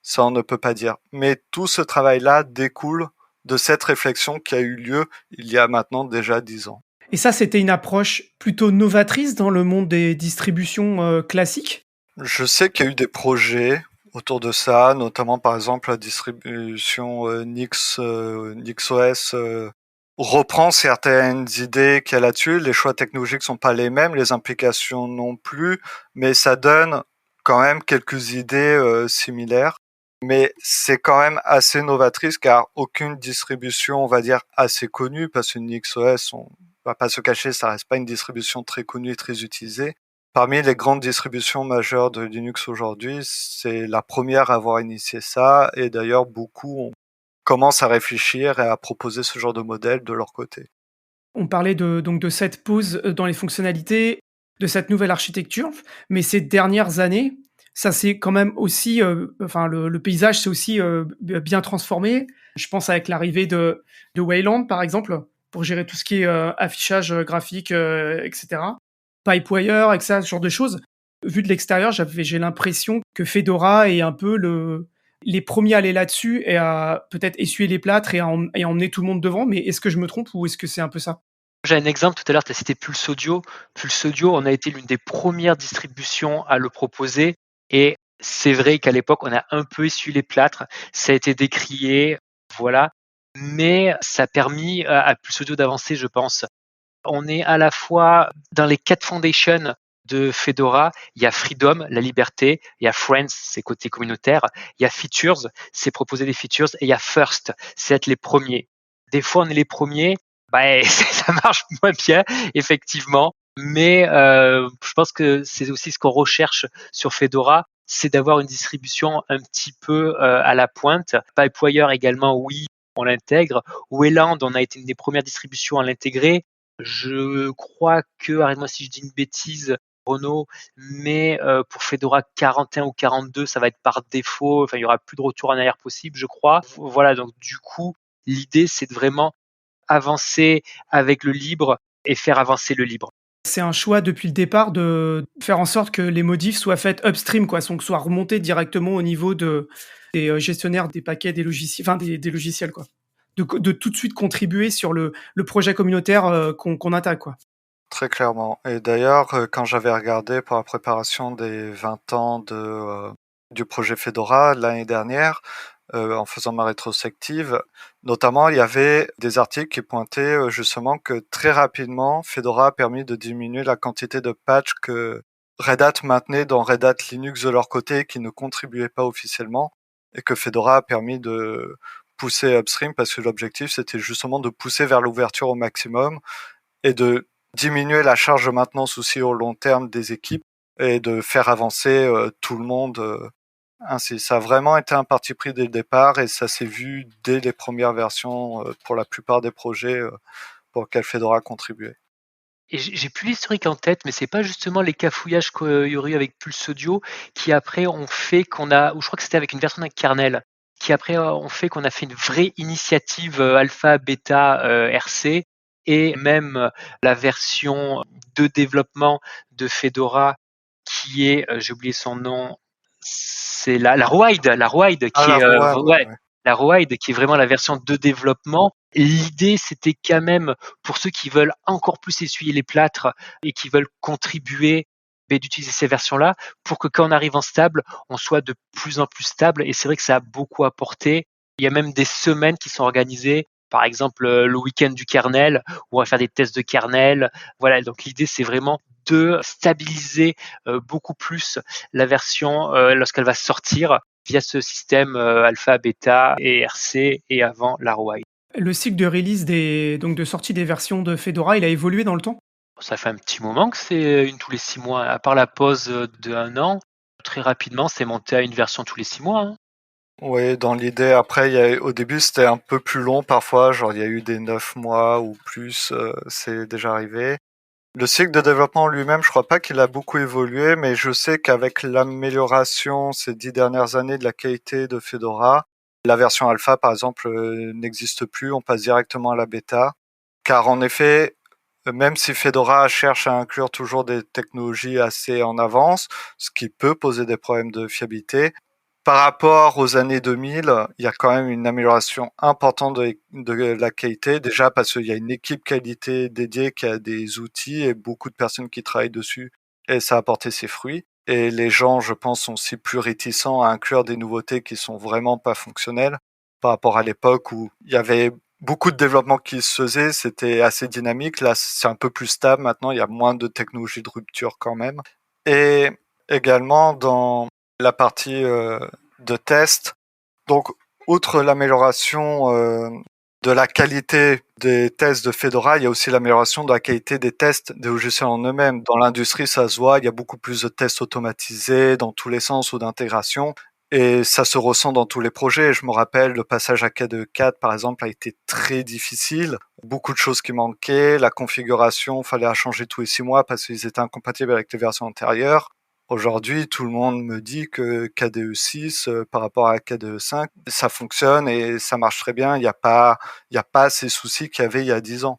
Ça, on ne peut pas dire. Mais tout ce travail-là découle de cette réflexion qui a eu lieu il y a maintenant déjà 10 ans. Et ça, c'était une approche plutôt novatrice dans le monde des distributions classiques? Je sais qu'il y a eu des projets autour de ça, notamment par exemple la distribution NixOS reprend certaines idées qu'il y a là-dessus. Les choix technologiques sont pas les mêmes, les implications non plus, mais ça donne quand même quelques idées similaires. mais c'est quand même assez novatrice car aucune distribution, on va dire, assez connue, parce que NixOS, on va pas se cacher, ça reste pas une distribution très connue et très utilisée. Parmi les grandes distributions majeures de Linux aujourd'hui, c'est la première à avoir initié ça, et d'ailleurs beaucoup commencent à réfléchir et à proposer ce genre de modèle de leur côté. On parlait donc de cette pause dans les fonctionnalités, de cette nouvelle architecture, mais ces dernières années, ça s'est quand même aussi, enfin le paysage s'est aussi bien transformé. Je pense avec l'arrivée de Wayland, par exemple, pour gérer tout ce qui est affichage graphique, etc. Pipewire, et ça, ce genre de choses. Vu de l'extérieur, j'ai l'impression que Fedora est un peu les premiers à aller là-dessus et à peut-être essuyer les plâtres et à emmener tout le monde devant. Mais est-ce que je me trompe ou est-ce que c'est un peu ça? J'ai un exemple tout à l'heure, tu as cité Pulse Audio. Pulse Audio, on a été l'une des premières distributions à le proposer et c'est vrai qu'à l'époque, on a un peu essuyé les plâtres, ça a été décrié, voilà, mais ça a permis à Pulse Audio d'avancer, je pense. On est à la fois dans les 4 foundations de Fedora, il y a Freedom, la liberté, il y a Friends, c'est côté communautaire, il y a Features, c'est proposer des features, et il y a First, c'est être les premiers. Des fois, on est les premiers, bah, ça marche moins bien, effectivement, mais je pense que c'est aussi ce qu'on recherche sur Fedora, c'est d'avoir une distribution un petit peu à la pointe. Pipewire également, oui, on l'intègre. Wayland, on a été une des premières distributions à l'intégrer. Je crois que, arrête-moi si je dis une bêtise, Renaud, mais pour Fedora 41 ou 42, ça va être par défaut. Enfin, il y aura plus de retour en arrière possible, je crois. Voilà, donc du coup, l'idée, c'est de vraiment avancer avec le libre et faire avancer le libre. C'est un choix depuis le départ de faire en sorte que les modifs soient faits upstream, quoi, donc soient remontés directement au niveau des gestionnaires des paquets des logiciels, enfin des logiciels, quoi. De tout de suite contribuer sur le projet communautaire qu'on attaque, quoi. Très clairement. Et d'ailleurs, quand j'avais regardé pour la préparation des 20 ans du projet Fedora l'année dernière, en faisant ma rétrospective, notamment, il y avait des articles qui pointaient justement que très rapidement, Fedora a permis de diminuer la quantité de patchs que Red Hat maintenait dans Red Hat Linux de leur côté, qui ne contribuaient pas officiellement, et que Fedora a permis de pousser upstream, parce que l'objectif, c'était justement de pousser vers l'ouverture au maximum et de diminuer la charge de maintenance aussi au long terme des équipes et de faire avancer tout le monde ainsi. Ça a vraiment été un parti pris dès le départ, et ça s'est vu dès les premières versions pour la plupart des projets pour lesquels Fedora contribuait. Et j'ai plus l'historique en tête, mais c'est pas justement les cafouillages qu'il y aurait eu avec Pulse Audio qui après ont fait qu'on a, ou je crois que c'était avec une version d'un kernel, qui après ont fait qu'on a fait une vraie initiative alpha, bêta, RC, et même la version de développement de Fedora qui est, j'ai oublié son nom, c'est la Rowhide, Ah, qui la est, Rowan, ouais, ouais. la Rowhide qui est vraiment la version de développement. L'idée, c'était quand même, pour ceux qui veulent encore plus essuyer les plâtres et qui veulent contribuer, d'utiliser ces versions-là pour que quand on arrive en stable, on soit de plus en plus stable. Et c'est vrai que ça a beaucoup apporté. Il y a même des semaines qui sont organisées, par exemple le week-end du kernel, où on va faire des tests de kernel. Voilà, donc l'idée, c'est vraiment de stabiliser beaucoup plus la version lorsqu'elle va sortir via ce système alpha, bêta et RC et avant la Rowhide. Le cycle de release donc de sortie des versions de Fedora, il a évolué dans le temps? Ça fait un petit moment que c'est une tous les 6 mois, à part la pause de 1 an. Très rapidement, c'est monté à une version tous les 6 mois, hein. Oui, dans l'idée, après, au début, c'était un peu plus long parfois, genre il y a eu des 9 mois ou plus, c'est déjà arrivé. Le cycle de développement lui-même, je crois pas qu'il a beaucoup évolué, mais je sais qu'avec l'amélioration ces 10 dernières années de la qualité de Fedora, la version alpha, par exemple, n'existe plus, on passe directement à la bêta. Car en effet, même si Fedora cherche à inclure toujours des technologies assez en avance, ce qui peut poser des problèmes de fiabilité, par rapport aux années 2000, il y a quand même une amélioration importante de la qualité. Déjà parce qu'il y a une équipe qualité dédiée qui a des outils et beaucoup de personnes qui travaillent dessus, et ça a porté ses fruits. Et les gens, je pense, sont aussi plus réticents à inclure des nouveautés qui sont vraiment pas fonctionnelles par rapport à l'époque où il y avait beaucoup de développement qui se faisait, c'était assez dynamique. Là, c'est un peu plus stable maintenant, il y a moins de technologies de rupture quand même. Et également dans la partie de test, Donc, outre l'amélioration de la qualité des tests de Fedora, il y a aussi l'amélioration de la qualité des tests des logiciels en eux-mêmes. Dans l'industrie, ça se voit, il y a beaucoup plus de tests automatisés dans tous les sens ou d'intégration. Et ça se ressent dans tous les projets. Je me rappelle, le passage à KDE 4, par exemple, a été très difficile. Beaucoup de choses qui manquaient. La configuration, fallait la changer tous les 6 mois parce qu'ils étaient incompatibles avec les versions antérieures. Aujourd'hui, tout le monde me dit que KDE 6 par rapport à KDE 5, ça fonctionne et ça marche très bien. Il n'y a pas ces soucis qu'il y avait il y a 10 ans.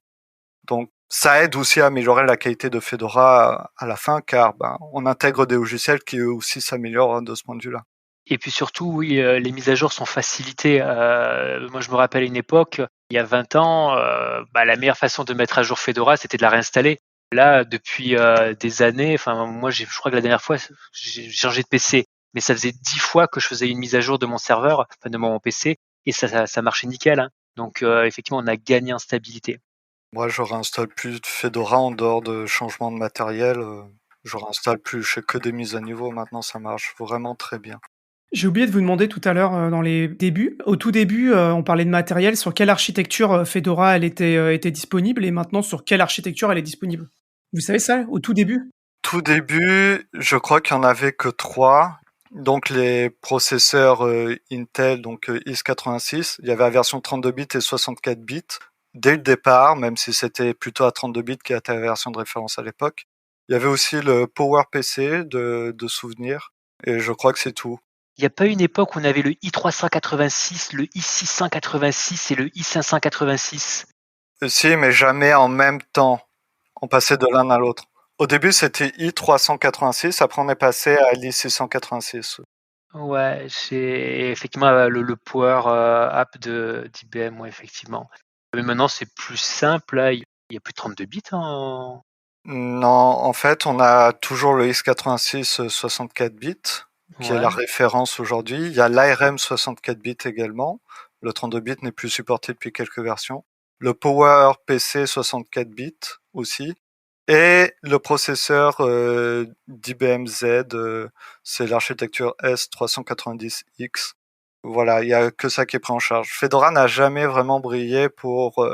Donc, ça aide aussi à améliorer la qualité de Fedora à la fin, car on intègre des logiciels qui eux aussi s'améliorent de ce point de vue-là. Et puis surtout, oui, les mises à jour sont facilitées. Moi, je me rappelle une époque, il y a 20 ans, la meilleure façon de mettre à jour Fedora, c'était de la réinstaller. Là, depuis des années, enfin moi, je crois que la dernière fois, j'ai changé de PC, mais ça faisait 10 fois que je faisais une mise à jour de mon serveur, enfin de mon PC, et ça marchait nickel, hein. Donc effectivement, on a gagné en stabilité. Moi, je réinstalle plus de Fedora en dehors de changements de matériel. Je réinstalle plus, je fais que des mises à niveau. Maintenant, ça marche vraiment très bien. J'ai oublié de vous demander tout à l'heure, dans les débuts. Au tout début, on parlait de matériel. Sur quelle architecture, Fedora elle était disponible et maintenant sur quelle architecture elle est disponible? Vous savez ça, au tout début? Tout début, je crois qu'il y en avait que 3. Donc les processeurs Intel, donc x86, il y avait la version 32 bits et 64 bits dès le départ, même si c'était plutôt à 32 bits qui était la version de référence à l'époque. Il y avait aussi le PowerPC de souvenir, et je crois que c'est tout. Il n'y a pas une époque où on avait le i386, le i686 et le i586? Si, mais jamais en même temps. On passait de l'un à l'autre. Au début, c'était i386, après on est passé à l'i686. Ouais, c'est effectivement le Power App d'IBM, ouais, effectivement. Mais maintenant, c'est plus simple, là, il y a plus de 32 bits en... Non, en fait, on a toujours le x86 64 bits, qui est la Ouais. référence aujourd'hui. Il y a l'ARM 64 bits également. Le 32 bits n'est plus supporté depuis quelques versions. Le PowerPC 64 bits aussi. Et le processeur d'IBM Z, c'est l'architecture S390X. Voilà, il y a que ça qui est pris en charge. Fedora n'a jamais vraiment brillé pour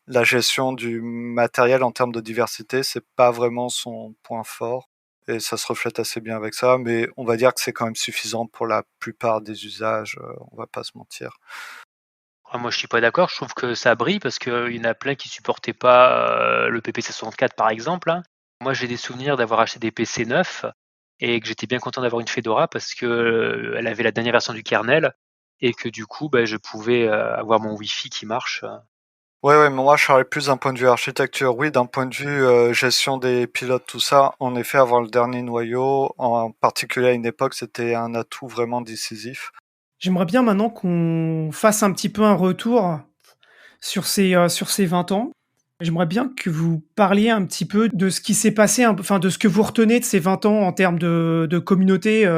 la gestion du matériel en termes de diversité. C'est pas vraiment son point fort. Et ça se reflète assez bien avec ça, mais on va dire que c'est quand même suffisant pour la plupart des usages, on va pas se mentir. Ah, moi, je suis pas d'accord. Je trouve que ça brille parce qu'il y en a plein qui supportaient pas le PPC64, par exemple, hein. Moi, j'ai des souvenirs d'avoir acheté des PC neufs et que j'étais bien content d'avoir une Fedora parce que elle avait la dernière version du kernel et que du coup, je pouvais avoir mon Wi-Fi qui marche. Ouais, mais moi je parlais plus d'un point de vue architecture. Oui, d'un point de vue gestion des pilotes, tout ça, en effet, avoir le dernier noyau, en particulier à une époque, c'était un atout vraiment décisif. J'aimerais bien maintenant qu'on fasse un petit peu un retour sur ces 20 ans. J'aimerais bien que vous parliez un petit peu de ce qui s'est passé, enfin de ce que vous retenez de ces 20 ans en termes de communauté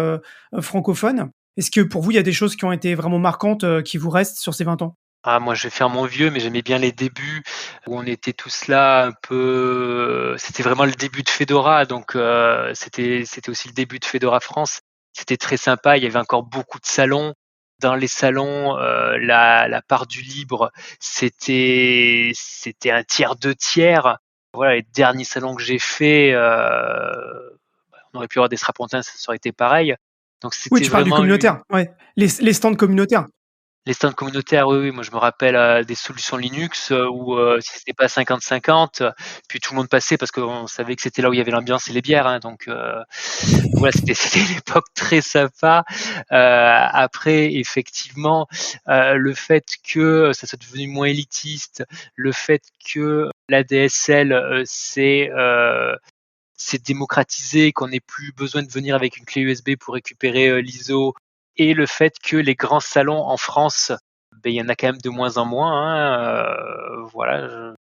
francophone. Est-ce que pour vous, il y a des choses qui ont été vraiment marquantes qui vous restent sur ces 20 ans? Ah, moi, je vais faire mon vieux, mais j'aimais bien les débuts où on était tous là un peu. C'était vraiment le début de Fedora, donc c'était aussi le début de Fedora France. C'était très sympa. Il y avait encore beaucoup de salons. Dans les salons, la part du libre, c'était un tiers, deux tiers. Voilà, les derniers salons que j'ai fait, on aurait pu avoir des strapontins, ça aurait été pareil. Donc Oui, c'était tu parles du vraiment une... communautaire, ouais. Les stands communautaires. Les stands communautaires, oui, oui, moi je me rappelle des solutions Linux où si c'était pas 50-50, puis tout le monde passait parce qu'on savait que c'était là où il y avait l'ambiance et les bières, hein, donc voilà, c'était une époque très sympa. Après, effectivement, le fait que ça soit devenu moins élitiste, le fait que l'ADSL c'est démocratisé, qu'on n'ait plus besoin de venir avec une clé USB pour récupérer l'ISO, et le fait que les grands salons en France, il y en a quand même de moins en moins, hein, voilà,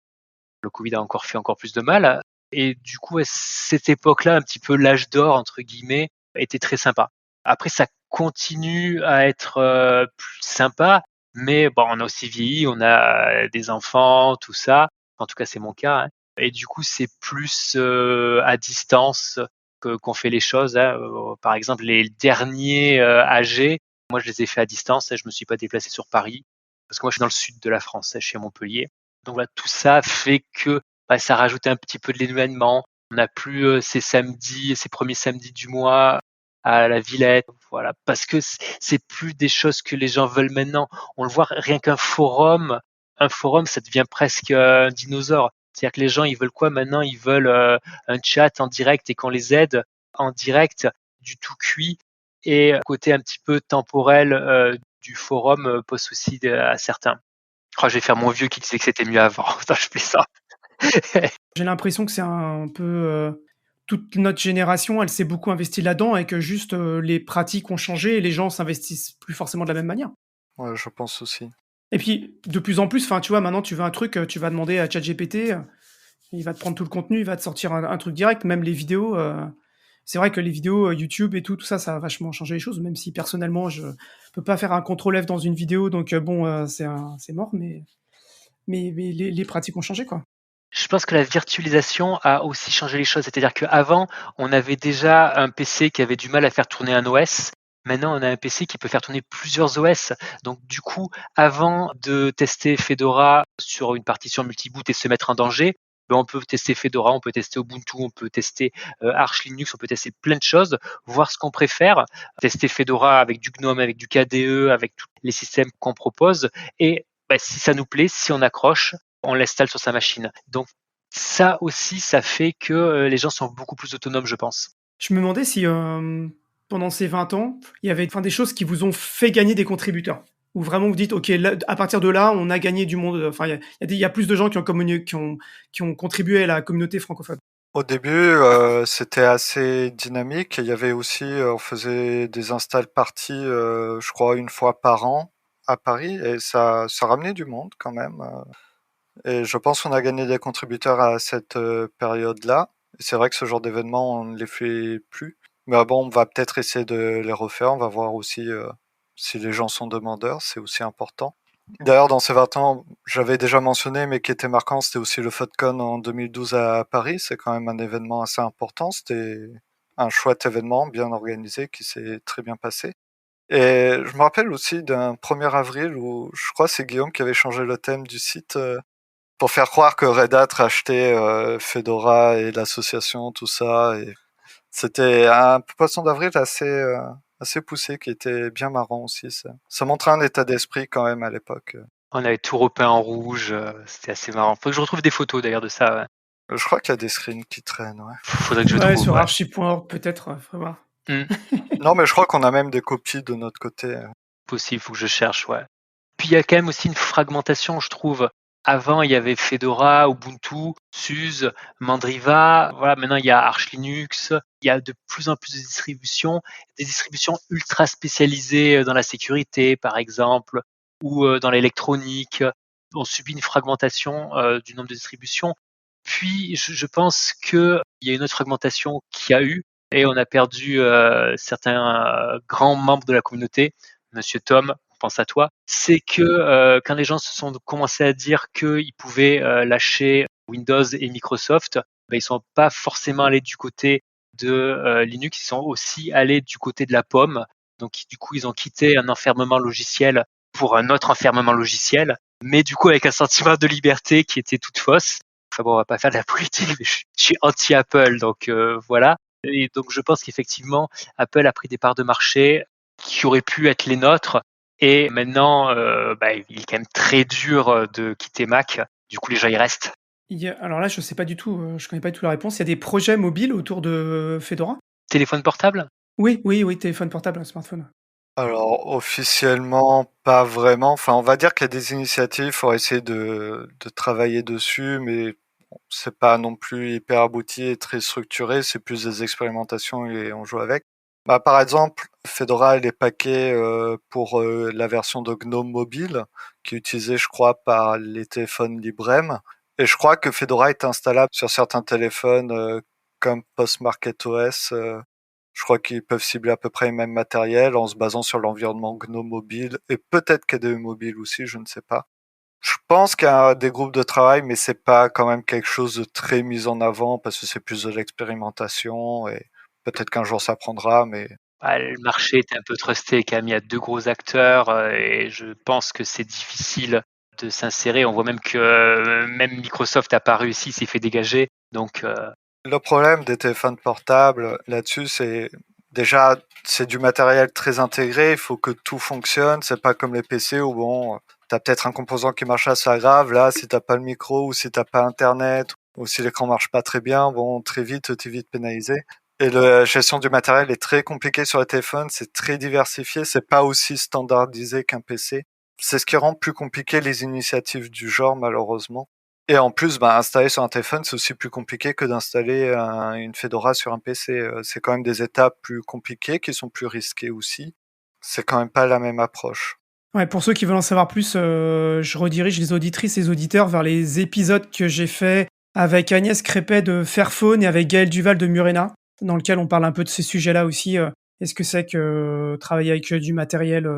le Covid a encore fait encore plus de mal. Et du coup, à cette époque-là, un petit peu l'âge d'or entre guillemets, était très sympa. Après, ça continue à être plus sympa, mais bon, on a aussi vieilli, on a des enfants, tout ça. En tout cas, c'est mon cas, hein. Et du coup, c'est plus à distance qu'on fait les choses, hein. Par exemple, les derniers AG, Moi, je les ai fait à distance et je me suis pas déplacé sur Paris parce que moi, je suis dans le sud de la France, je suis à Montpellier. Donc voilà, tout ça fait que ça rajoute un petit peu de l'événement. On n'a plus ces premiers samedis du mois à la Villette, voilà, parce que c'est plus des choses que les gens veulent maintenant. On le voit, rien qu'un forum, ça devient presque un dinosaure. C'est-à-dire que les gens, ils veulent quoi maintenant? Ils veulent un chat en direct et qu'on les aide en direct, du tout cuit. Et côté un petit peu temporel du forum pose souci à certains. Oh, je vais faire mon vieux qui disait que c'était mieux avant. Attends, je fais ça. J'ai l'impression que c'est un peu, toute notre génération, elle s'est beaucoup investie là-dedans et que juste, les pratiques ont changé et les gens s'investissent plus forcément de la même manière. Ouais, je pense aussi. Et puis, de plus en plus, enfin, tu vois, maintenant, tu veux un truc, tu vas demander à ChatGPT, il va te prendre tout le contenu, il va te sortir un truc direct, même les vidéos, c'est vrai que les vidéos, YouTube et tout ça, ça a vachement changé les choses, même si personnellement, je peux pas faire un contrôle F dans une vidéo, donc bon, c'est mort, mais les pratiques ont changé, quoi. Je pense que la virtualisation a aussi changé les choses. C'est-à-dire qu'avant, on avait déjà un PC qui avait du mal à faire tourner un OS. Maintenant, on a un PC qui peut faire tourner plusieurs OS. Donc, du coup, avant de tester Fedora sur une partition multiboot et se mettre en danger, on peut tester Fedora, on peut tester Ubuntu, on peut tester Arch Linux, on peut tester plein de choses, voir ce qu'on préfère, tester Fedora avec du GNOME, avec du KDE, avec tous les systèmes qu'on propose. Et si ça nous plaît, si on accroche, on l'installe sur sa machine. Donc ça aussi, ça fait que les gens sont beaucoup plus autonomes, je pense. Je me demandais si, pendant ces 20 ans, il y avait des choses qui vous ont fait gagner des contributeurs? Ou vraiment vous dites: «OK, là, à partir de là, on a gagné du monde», enfin, il y a plus de gens qui ont contribué à la communauté francophone? Au début, c'était assez dynamique et il y avait aussi, on faisait des install parties, je crois une fois par an à Paris et ça ramenait du monde quand même, et je pense qu'on a gagné des contributeurs à cette, période-là. Et c'est vrai que ce genre d'événement, on ne les fait plus. Mais bon, on va peut-être essayer de les refaire. On va voir aussi, si les gens sont demandeurs, c'est aussi important. D'ailleurs, dans ces 20 ans, j'avais déjà mentionné, mais qui était marquant, c'était aussi le FODCON en 2012 à Paris. C'est quand même un événement assez important. C'était un chouette événement, bien organisé, qui s'est très bien passé. Et je me rappelle aussi d'un 1er avril où je crois que c'est Guillaume qui avait changé le thème du site pour faire croire que Red Hat rachetait Fedora et l'association, tout ça. Et c'était un poisson d'avril assez poussé qui était bien marrant aussi. Ça montrait un état d'esprit quand même à l'époque. On avait tout repeint en rouge, c'était assez marrant. Faut que je retrouve des photos d'ailleurs de ça. Ouais. Je crois qu'il y a des screens qui traînent, ouais. Faudrait que je Ouais, trouve. sur Ouais. archive.org peut-être, faut voir. Non, mais je crois qu'on a même des copies de notre côté. Possible, faut que je cherche. Ouais. Puis il y a quand même aussi une fragmentation, je trouve. Avant, il y avait Fedora, Ubuntu, SUSE, Mandriva. Voilà, maintenant il y a Arch Linux. Il y a de plus en plus de distributions, des distributions ultra spécialisées dans la sécurité, par exemple, ou dans l'électronique. On subit une fragmentation du nombre de distributions. Puis, je pense qu'il y a une autre fragmentation qui a eu, et on a perdu certains grands membres de la communauté. Monsieur Tom, on pense à toi. C'est que quand les gens se sont commencé à dire qu'ils pouvaient lâcher Windows et Microsoft, ils sont pas forcément allés du côté de Linux, ils sont aussi allés du côté de la pomme. Donc du coup, ils ont quitté un enfermement logiciel pour un autre enfermement logiciel, mais du coup avec un sentiment de liberté qui était toute fausse. Enfin bon, on va pas faire de la politique, mais je suis anti-Apple, donc voilà. Et donc je pense qu'effectivement, Apple a pris des parts de marché qui auraient pu être les nôtres. Et maintenant, il est quand même très dur de quitter Mac. Du coup, les gens y restent. Alors là, je sais pas du tout, je connais pas du tout la réponse. Il y a des projets mobiles autour de Fedora? Téléphone portable? Oui, oui, oui, téléphone portable, un smartphone. Alors, officiellement, pas vraiment. Enfin, on va dire qu'il y a des initiatives pour essayer de travailler dessus, mais bon, c'est pas non plus hyper abouti et très structuré. C'est plus des expérimentations et on joue avec. Par exemple, Fedora, elle est paquet pour la version de GNOME Mobile, qui est utilisée, je crois, par les téléphones Librem. Et je crois que Fedora est installable sur certains téléphones comme Postmarket OS. Je crois qu'ils peuvent cibler à peu près le même matériel en se basant sur l'environnement GNOME Mobile et peut-être KDE Mobile aussi, je ne sais pas. Je pense qu'il y a des groupes de travail, mais c'est pas quand même quelque chose de très mis en avant parce que c'est plus de l'expérimentation et peut-être qu'un jour ça prendra, mais Le marché était un peu trusté quand même. Il y a 2 gros acteurs, et je pense que c'est difficile de s'insérer. On voit même que, même Microsoft a pas réussi, s'est fait dégager. Donc, Le problème des téléphones portables là-dessus, déjà, c'est du matériel très intégré, il faut que tout fonctionne. C'est pas comme les PC où bon, t'as peut-être un composant qui marche assez grave. Là, si t'as pas le micro ou si t'as pas Internet ou si l'écran marche pas très bien, bon, très vite, t'es vite pénalisé. Et la gestion du matériel est très compliquée sur les téléphones, c'est très diversifié, c'est pas aussi standardisé qu'un PC. C'est ce qui rend plus compliqué les initiatives du genre, malheureusement. Et en plus, installer sur un téléphone, c'est aussi plus compliqué que d'installer une Fedora sur un PC. C'est quand même des étapes plus compliquées qui sont plus risquées aussi. C'est quand même pas la même approche. Ouais, pour ceux qui veulent en savoir plus, je redirige les auditrices et les auditeurs vers les épisodes que j'ai faits avec Agnès Crépet de Fairphone et avec Gaël Duval de Murena, dans lequel on parle un peu de ces sujets-là aussi. Est-ce que c'est que travailler avec du matériel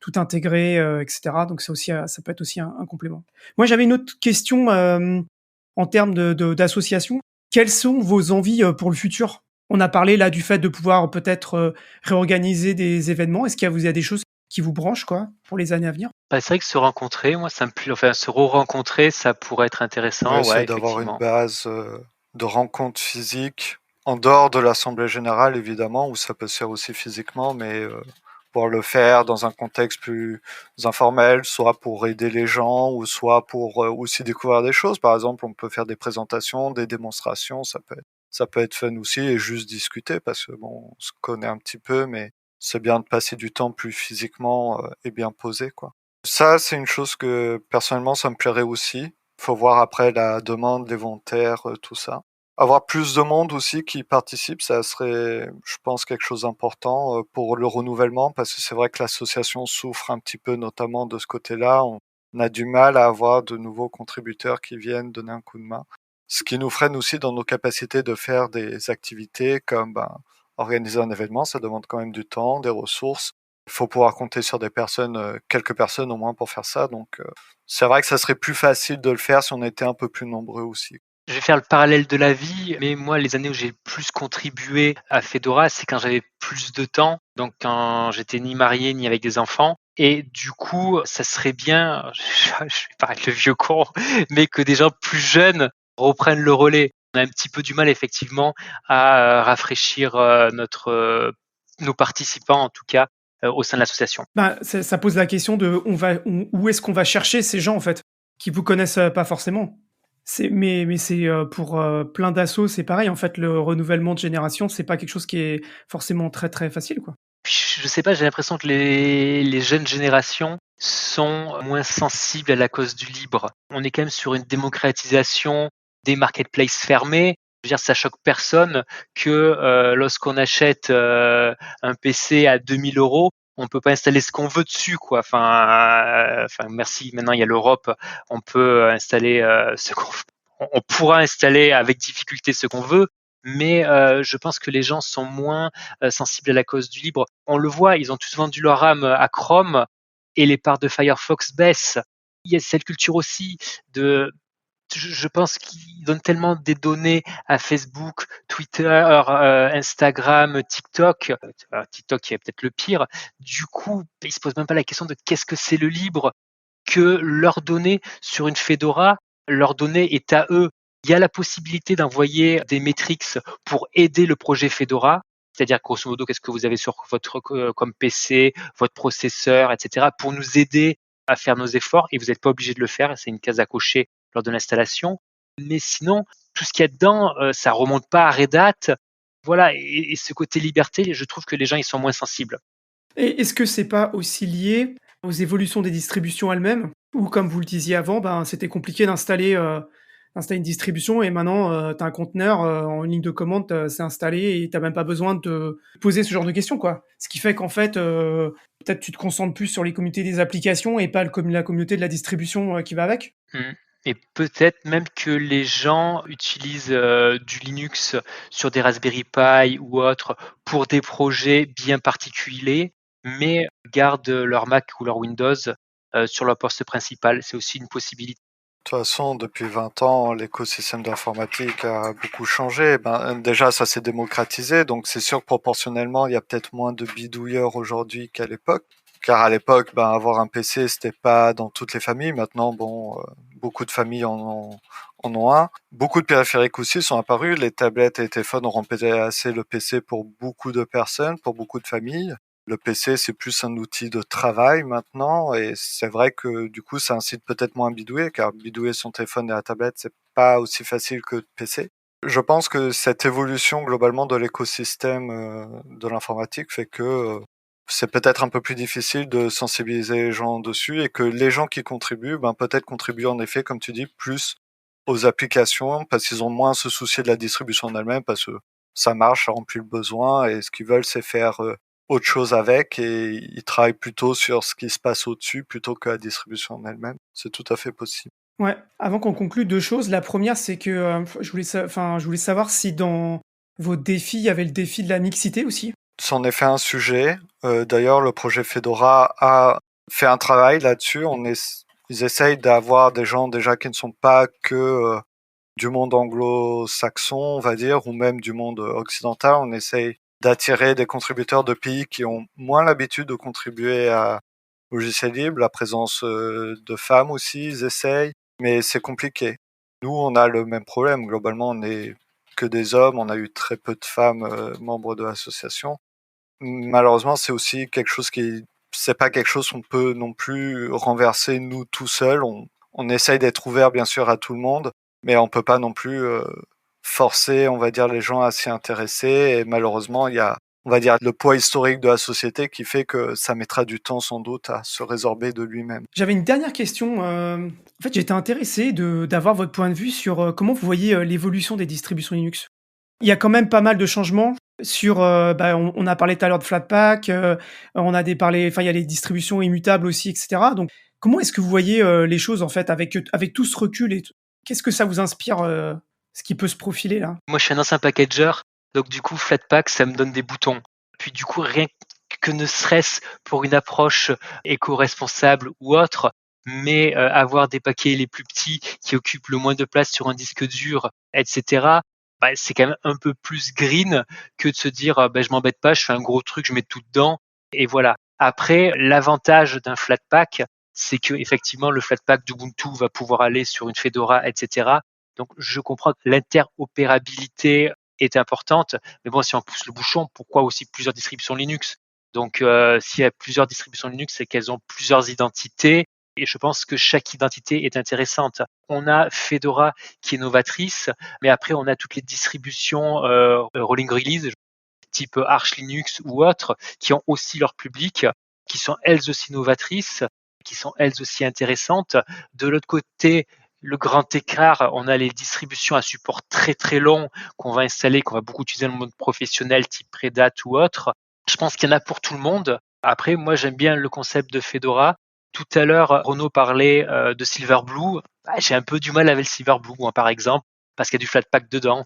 tout intégré, etc. Donc c'est aussi, ça peut être aussi un complément. Moi, j'avais une autre question en termes d'association. Quelles sont vos envies pour le futur? On a parlé là du fait de pouvoir peut-être réorganiser des événements. Est-ce qu'il y a des choses qui vous branchent quoi pour les années à venir? c'est vrai que se rencontrer, moi, ça me plaît. Enfin, se re-rencontrer, ça pourrait être On va intéressant, ouais, essayer d'avoir une effectivement. base de rencontres physiques en dehors de l'Assemblée générale, évidemment, où ça peut se faire aussi physiquement, mais pour le faire dans un contexte plus informel, soit pour aider les gens, ou soit pour aussi découvrir des choses. Par exemple, on peut faire des présentations, des démonstrations, ça peut être fun aussi, et juste discuter, parce que bon, on se connaît un petit peu, mais c'est bien de passer du temps plus physiquement et bien posé, quoi. Ça, c'est une chose que personnellement, ça me plairait aussi. Faut voir après la demande, les volontaires, tout ça. Avoir plus de monde aussi qui participe, ça serait, je pense, quelque chose d'important pour le renouvellement, parce que c'est vrai que l'association souffre un petit peu, notamment de ce côté-là. On a du mal à avoir de nouveaux contributeurs qui viennent donner un coup de main. Ce qui nous freine aussi dans nos capacités de faire des activités comme organiser un événement, ça demande quand même du temps, des ressources. Il faut pouvoir compter sur des personnes, quelques personnes au moins pour faire ça. Donc c'est vrai que ça serait plus facile de le faire si on était un peu plus nombreux aussi. Je vais faire le parallèle de la vie, mais moi, les années où j'ai plus contribué à Fedora, c'est quand j'avais plus de temps, donc quand j'étais ni marié ni avec des enfants. Et du coup, ça serait bien, je vais paraître le vieux con, mais que des gens plus jeunes reprennent le relais. On a un petit peu du mal effectivement à rafraîchir nos participants, en tout cas, au sein de l'association. Ça pose la question de où est-ce qu'on va chercher ces gens en fait qui vous connaissent pas forcément. Mais c'est pour plein d'assos, c'est pareil en fait. Le renouvellement de génération, c'est pas quelque chose qui est forcément très très facile quoi. Puis je sais pas, j'ai l'impression que les jeunes générations sont moins sensibles à la cause du libre. On est quand même sur une démocratisation des marketplaces fermés. Je veux dire, ça choque personne que lorsqu'on achète un PC à 2 000 €, on peut pas installer ce qu'on veut dessus, quoi. Enfin, merci. Maintenant, il y a l'Europe. On peut installer on pourra installer avec difficulté ce qu'on veut, mais je pense que les gens sont moins sensibles à la cause du libre. On le voit, ils ont tous vendu leur âme à Chrome et les parts de Firefox baissent. Il y a cette culture aussi de, je pense qu'ils donnent tellement des données à Facebook, Twitter, Instagram, TikTok. TikTok qui est peut-être le pire. Du coup, ils se posent même pas la question de qu'est-ce que c'est le libre, que leurs données sur une Fedora, leurs données est à eux. Il y a la possibilité d'envoyer des métriques pour aider le projet Fedora, c'est-à-dire grosso modo qu'est-ce que vous avez sur votre comme PC, votre processeur, etc., pour nous aider à faire nos efforts, et vous n'êtes pas obligé de le faire, c'est une case à cocher lors de l'installation. Mais sinon, tout ce qu'il y a dedans, ça remonte pas à Red Hat. Voilà, et ce côté liberté, je trouve que les gens ils sont moins sensibles. Et est-ce que c'est pas aussi lié aux évolutions des distributions elles-mêmes? Ou comme vous le disiez avant, c'était compliqué d'installer une distribution et maintenant, tu as un conteneur, en ligne de commande, c'est installé et tu même pas besoin de te poser ce genre de questions, quoi. Ce qui fait qu'en fait, peut-être tu te concentres plus sur les communautés des applications et pas la communauté de la distribution, qui va avec? Mmh. Et peut-être même que les gens utilisent du Linux sur des Raspberry Pi ou autres pour des projets bien particuliers, mais gardent leur Mac ou leur Windows sur leur poste principal. C'est aussi une possibilité. De toute façon, depuis 20 ans, l'écosystème d'informatique a beaucoup changé. Déjà, ça s'est démocratisé, donc c'est sûr que proportionnellement, il y a peut-être moins de bidouilleurs aujourd'hui qu'à l'époque. Car à l'époque, avoir un PC, c'était pas dans toutes les familles. Maintenant, beaucoup de familles en ont un. Beaucoup de périphériques aussi sont apparus. Les tablettes et les téléphones ont remplacé le PC pour beaucoup de personnes, pour beaucoup de familles. Le PC, c'est plus un outil de travail maintenant, et c'est vrai que du coup, ça incite peut-être moins à bidouiller, car bidouiller son téléphone et la tablette, c'est pas aussi facile que le PC. Je pense que cette évolution globalement de l'écosystème de l'informatique fait que c'est peut-être un peu plus difficile de sensibiliser les gens dessus, et que les gens qui contribuent, peut-être contribuent en effet, comme tu dis, plus aux applications, parce qu'ils ont moins à se soucier de la distribution en elle-même, parce que ça marche, ça remplit le besoin, et ce qu'ils veulent, c'est faire autre chose avec, et ils travaillent plutôt sur ce qui se passe au-dessus plutôt que la distribution en elle-même. C'est tout à fait possible. Ouais, avant qu'on conclue, 2 choses. La première, c'est que, je voulais savoir si dans vos défis, il y avait le défi de la mixité aussi? C'en est fait un sujet. D'ailleurs, le projet Fedora a fait un travail là-dessus. Ils essayent d'avoir des gens déjà qui ne sont pas que du monde anglo-saxon, on va dire, ou même du monde occidental. On essaye d'attirer des contributeurs de pays qui ont moins l'habitude de contribuer à logiciel libre. La présence de femmes aussi, ils essayent, mais c'est compliqué. Nous, on a le même problème. Globalement, on n'est que des hommes. On a eu très peu de femmes membres de l'association. Malheureusement, c'est aussi c'est pas quelque chose qu'on peut non plus renverser nous tout seuls. On essaye d'être ouvert bien sûr à tout le monde, mais on peut pas non plus forcer, on va dire, les gens à s'y intéresser. Et malheureusement, il y a, on va dire, le poids historique de la société qui fait que ça mettra du temps sans doute à se résorber de lui-même. J'avais une dernière question, en fait, j'étais intéressé d'avoir votre point de vue sur, comment vous voyez, l'évolution des distributions Linux? Il y a quand même pas mal de changements sur, on a parlé tout à l'heure de Flatpak, on a il y a les distributions immutables aussi et cetera. Donc comment est-ce que vous voyez, les choses en fait avec tout ce recul et tout? Qu'est-ce que ça vous inspire, ce qui peut se profiler là? Moi, je suis un ancien packager, donc du coup, Flatpak, ça me donne des boutons. Puis du coup, rien que ne serait-ce pour une approche éco-responsable ou autre, mais avoir des paquets les plus petits qui occupent le moins de place sur un disque dur, etc., c'est quand même un peu plus green que de se dire je m'embête pas, je fais un gros truc, je mets tout dedans, et voilà. Après, l'avantage d'un Flatpak, c'est que effectivement, le Flatpak d'Ubuntu va pouvoir aller sur une Fedora, etc. Donc, je comprends que l'interopérabilité est importante, mais bon, si on pousse le bouchon, pourquoi aussi plusieurs distributions Linux? Donc, s'il y a plusieurs distributions Linux, c'est qu'elles ont plusieurs identités, et je pense que chaque identité est intéressante. On a Fedora qui est novatrice, mais après, on a toutes les distributions rolling release, type Arch Linux ou autres, qui ont aussi leur public, qui sont elles aussi novatrices, qui sont elles aussi intéressantes. De l'autre côté, le grand écart, on a les distributions à support très très long qu'on va installer, qu'on va beaucoup utiliser dans le monde professionnel, type Red Hat ou autre. Je pense qu'il y en a pour tout le monde. Après, moi, j'aime bien le concept de Fedora. Tout à l'heure, Renaud parlait de Silverblue. J'ai un peu du mal avec le Silverblue, moi, par exemple, parce qu'il y a du Flatpak dedans.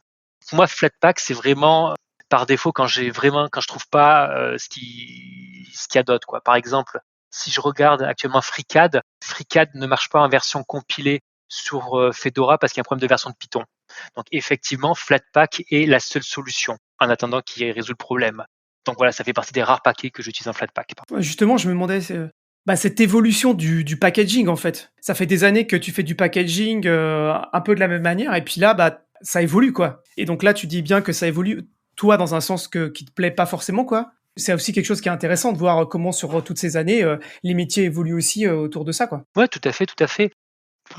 Pour moi, Flatpak, c'est vraiment par défaut quand je trouve pas ce qu'il y a d'autre, quoi. Par exemple, si je regarde actuellement FreeCAD ne marche pas en version compilée sur Fedora parce qu'il y a un problème de version de Python. Donc effectivement, Flatpak est la seule solution en attendant qu'il résout le problème. Donc voilà, ça fait partie des rares paquets que j'utilise en Flatpak. Ouais, justement, je me demandais, cette évolution du packaging en fait. Ça fait des années que tu fais du packaging, un peu de la même manière et puis là, ça évolue quoi. Et donc là, tu dis bien que ça évolue, toi, dans un sens qui te plaît pas forcément quoi. C'est aussi quelque chose qui est intéressant de voir comment sur toutes ces années, les métiers évoluent aussi, autour de ça quoi. Ouais, tout à fait, tout à fait.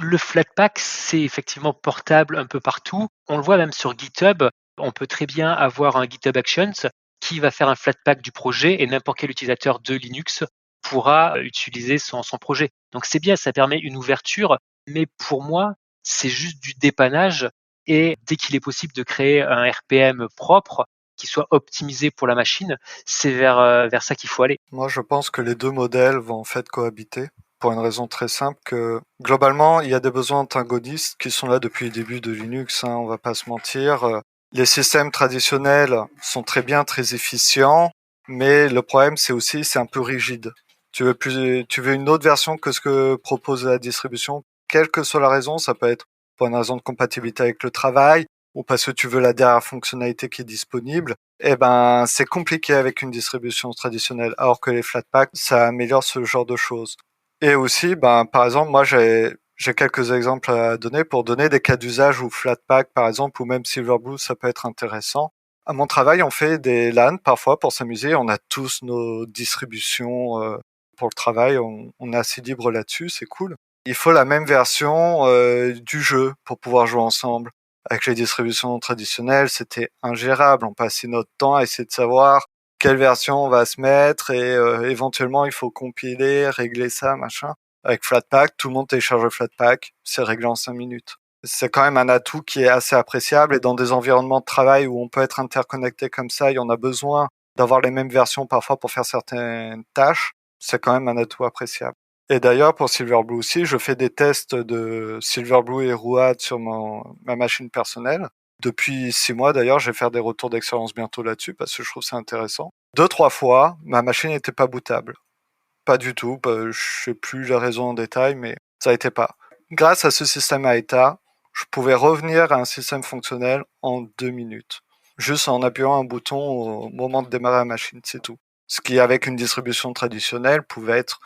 Le Flatpak, c'est effectivement portable un peu partout. On le voit même sur GitHub. On peut très bien avoir un GitHub Actions qui va faire un Flatpak du projet et n'importe quel utilisateur de Linux pourra utiliser son projet. Donc c'est bien, ça permet une ouverture, mais pour moi, c'est juste du dépannage, et dès qu'il est possible de créer un RPM propre qui soit optimisé pour la machine, c'est vers ça qu'il faut aller. Moi, je pense que les deux modèles vont en fait cohabiter, pour une raison très simple que globalement, il y a des besoins antagonistes qui sont là depuis le début de Linux, hein, on va pas se mentir. Les systèmes traditionnels sont très bien, très efficients, mais le problème c'est un peu rigide. Tu veux une autre version que ce que propose la distribution, quelle que soit la raison, ça peut être pour une raison de compatibilité avec le travail ou parce que tu veux la dernière fonctionnalité qui est disponible, c'est compliqué avec une distribution traditionnelle, alors que les Flatpak, ça améliore ce genre de choses. Et aussi, par exemple, moi, j'ai quelques exemples à donner pour donner des cas d'usage où Flatpak, par exemple, ou même Silverblue, ça peut être intéressant. À mon travail, on fait des LAN parfois pour s'amuser. On a tous nos distributions pour le travail. On est assez libre là-dessus, c'est cool. Il faut la même version du jeu pour pouvoir jouer ensemble. Avec les distributions traditionnelles, c'était ingérable. On passait notre temps à essayer de savoir quelle version on va se mettre et éventuellement il faut compiler, régler ça, machin. Avec Flatpak, tout le monde télécharge le Flatpak, c'est réglé en 5 minutes. C'est quand même un atout qui est assez appréciable et dans des environnements de travail où on peut être interconnecté comme ça, et on a besoin d'avoir les mêmes versions parfois pour faire certaines tâches, c'est quand même un atout appréciable. Et d'ailleurs, pour Silverblue aussi, je fais des tests de Silverblue et Rouad sur ma machine personnelle. Depuis 6 mois, d'ailleurs, je vais faire des retours d'expérience bientôt là-dessus parce que je trouve ça intéressant. 2-3 fois, ma machine n'était pas bootable. Pas du tout. Je sais plus les raisons en détail, mais ça n'était pas. Grâce à ce système à état, je pouvais revenir à un système fonctionnel en 2 minutes. Juste en appuyant un bouton au moment de démarrer la machine, c'est tout. Ce qui, avec une distribution traditionnelle, pouvait être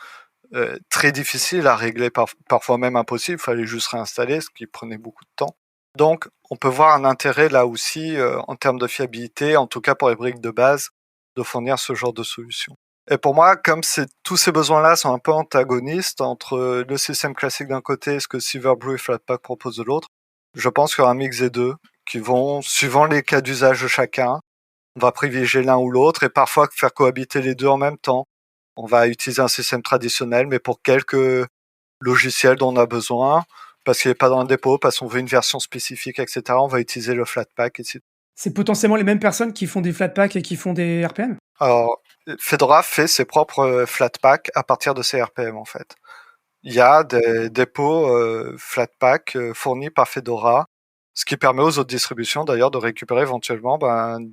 très difficile à régler, parfois même impossible. Il fallait juste réinstaller, ce qui prenait beaucoup de temps. Donc, on peut voir un intérêt là aussi en termes de fiabilité, en tout cas pour les briques de base, de fournir ce genre de solution. Et pour moi, comme tous ces besoins-là sont un peu antagonistes entre le système classique d'un côté et ce que Silverblue et Flatpak proposent de l'autre, je pense qu'il y aura un mix des deux qui vont, suivant les cas d'usage de chacun, on va privilégier l'un ou l'autre et parfois faire cohabiter les deux en même temps. On va utiliser un système traditionnel, mais pour quelques logiciels dont on a besoin, parce qu'il n'est pas dans le dépôt, parce qu'on veut une version spécifique, etc., on va utiliser le Flatpak, etc. C'est potentiellement les mêmes personnes qui font des Flatpak et qui font des RPM? Alors, Fedora fait ses propres Flatpak à partir de ses RPM, en fait. Il y a des dépôts Flatpak fournis par Fedora, ce qui permet aux autres distributions d'ailleurs de récupérer éventuellement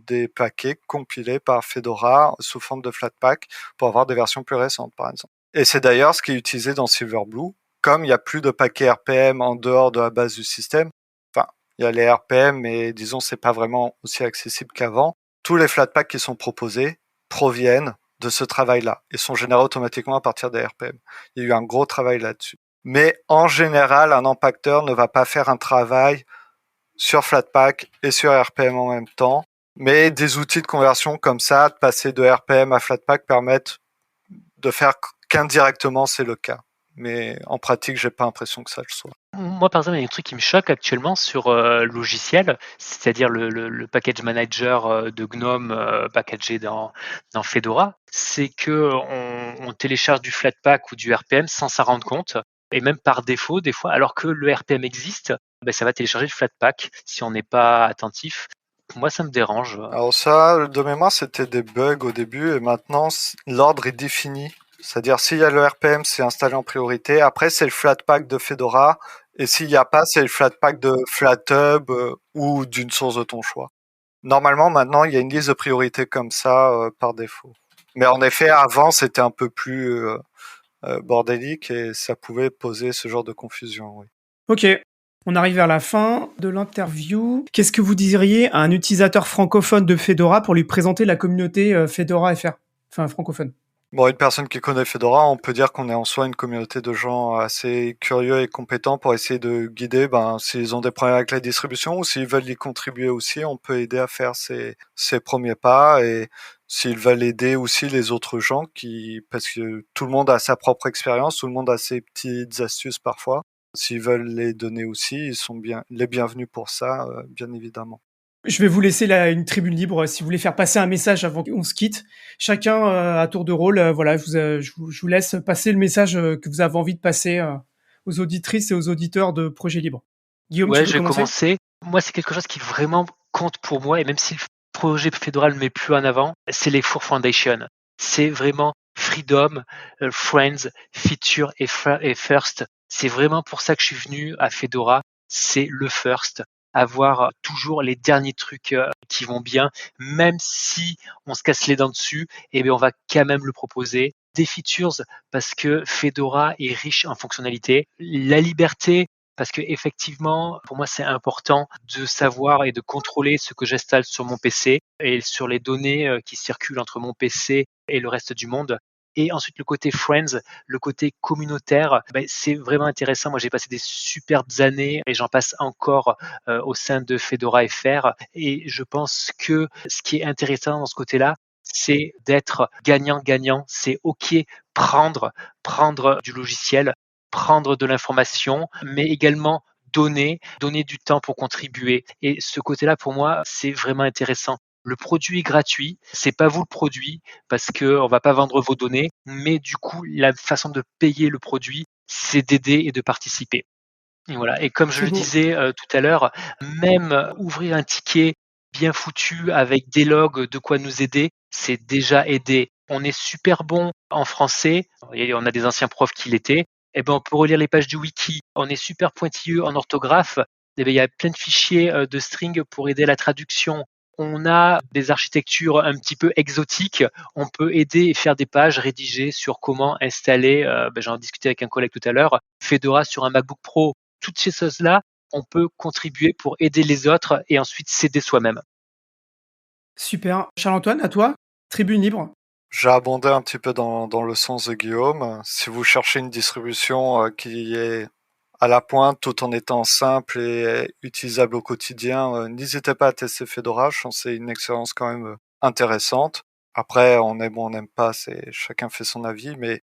des paquets compilés par Fedora sous forme de Flatpak pour avoir des versions plus récentes, par exemple. Et c'est d'ailleurs ce qui est utilisé dans Silverblue. Comme il n'y a plus de paquets RPM en dehors de la base du système, enfin, il y a les RPM, mais disons, c'est pas vraiment aussi accessible qu'avant. Tous les Flatpaks qui sont proposés proviennent de ce travail-là et sont générés automatiquement à partir des RPM. Il y a eu un gros travail là-dessus. Mais en général, un empaqueteur ne va pas faire un travail sur Flatpak et sur RPM en même temps. Mais des outils de conversion comme ça, de passer de RPM à Flatpak, permettent de faire qu'indirectement c'est le cas. Mais en pratique, j'ai pas l'impression que ça le soit. Moi, par exemple, il y a un truc qui me choque actuellement sur logiciel, c'est-à-dire le package manager de GNOME packagé dans Fedora, c'est que on télécharge du Flatpak ou du RPM sans s'en rendre compte, et même par défaut, des fois, alors que le RPM existe, ça va télécharger le Flatpak si on n'est pas attentif. Moi, ça me dérange. Alors ça, de mémoire, c'était des bugs au début et maintenant, l'ordre est défini. C'est-à-dire, s'il y a le RPM, c'est installé en priorité. Après, c'est le Flatpak de Fedora. Et s'il n'y a pas, c'est le Flatpak de FlatHub ou d'une source de ton choix. Normalement, maintenant, il y a une liste de priorités comme ça par défaut. Mais en effet, avant, c'était un peu plus bordélique et ça pouvait poser ce genre de confusion. Oui. Ok, on arrive vers la fin de l'interview. Qu'est-ce que vous diriez à un utilisateur francophone de Fedora pour lui présenter la communauté Fedora FR, enfin francophone? Bon, une personne qui connaît Fedora, on peut dire qu'on est en soi une communauté de gens assez curieux et compétents pour essayer de guider, s'ils ont des problèmes avec la distribution ou s'ils veulent y contribuer aussi, on peut aider à faire ces premiers pas et s'ils veulent aider aussi les autres gens parce que tout le monde a sa propre expérience, tout le monde a ses petites astuces parfois. S'ils veulent les donner aussi, ils sont les bienvenus pour ça, bien évidemment. Je vais vous laisser une tribune libre si vous voulez faire passer un message avant qu'on se quitte. Chacun à tour de rôle, voilà, je vous laisse passer le message que vous avez envie de passer aux auditrices et aux auditeurs de Projet Libre. Guillaume, tu Ouais, veux je vais commencer? commencer. Moi, c'est quelque chose qui vraiment compte pour moi, et même si le projet fédéral ne met plus en avant, c'est les Four Foundation. C'est vraiment Freedom, Friends, Feature et First. C'est vraiment pour ça que je suis venu à Fedora. C'est le First. avoir toujours les derniers trucs qui vont bien, même si on se casse les dents dessus, eh bien on va quand même le proposer. Des features parce que Fedora est riche en fonctionnalités. La liberté parce que effectivement, pour moi, c'est important de savoir et de contrôler ce que j'installe sur mon PC et sur les données qui circulent entre mon PC et le reste du monde. Et ensuite, le côté friends, le côté communautaire, c'est vraiment intéressant. Moi, j'ai passé des superbes années et j'en passe encore au sein de Fedora FR. Et je pense que ce qui est intéressant dans ce côté-là, c'est d'être gagnant-gagnant. C'est OK, prendre du logiciel, prendre de l'information, mais également donner du temps pour contribuer. Et ce côté-là, pour moi, c'est vraiment intéressant. Le produit est gratuit, c'est pas vous le produit parce que on va pas vendre vos données, mais du coup, la façon de payer le produit, c'est d'aider et de participer. Et voilà. Et comme je C'est le beau. disais tout à l'heure, même ouvrir un ticket bien foutu avec des logs, de quoi nous aider, c'est déjà aider. On est super bon en français, et on a des anciens profs qui l'étaient. Eh ben, on peut relire les pages du wiki. On est super pointilleux en orthographe. Eh ben, il y a plein de fichiers de string pour aider à la traduction. On a des architectures un petit peu exotiques. On peut aider et faire des pages rédigées sur comment installer, j'en discutais avec un collègue tout à l'heure, Fedora sur un MacBook Pro. Toutes ces choses-là, on peut contribuer pour aider les autres et ensuite s'aider soi-même. Super. Charles-Antoine, à toi, Tribune Libre. J'ai abondé un petit peu dans le sens de Guillaume. Si vous cherchez une distribution qui est à la pointe tout en étant simple et utilisable au quotidien, n'hésitez pas à tester Fedora. Je pense que c'est une expérience quand même intéressante. Après, on aime ou on n'aime pas, c'est chacun fait son avis, mais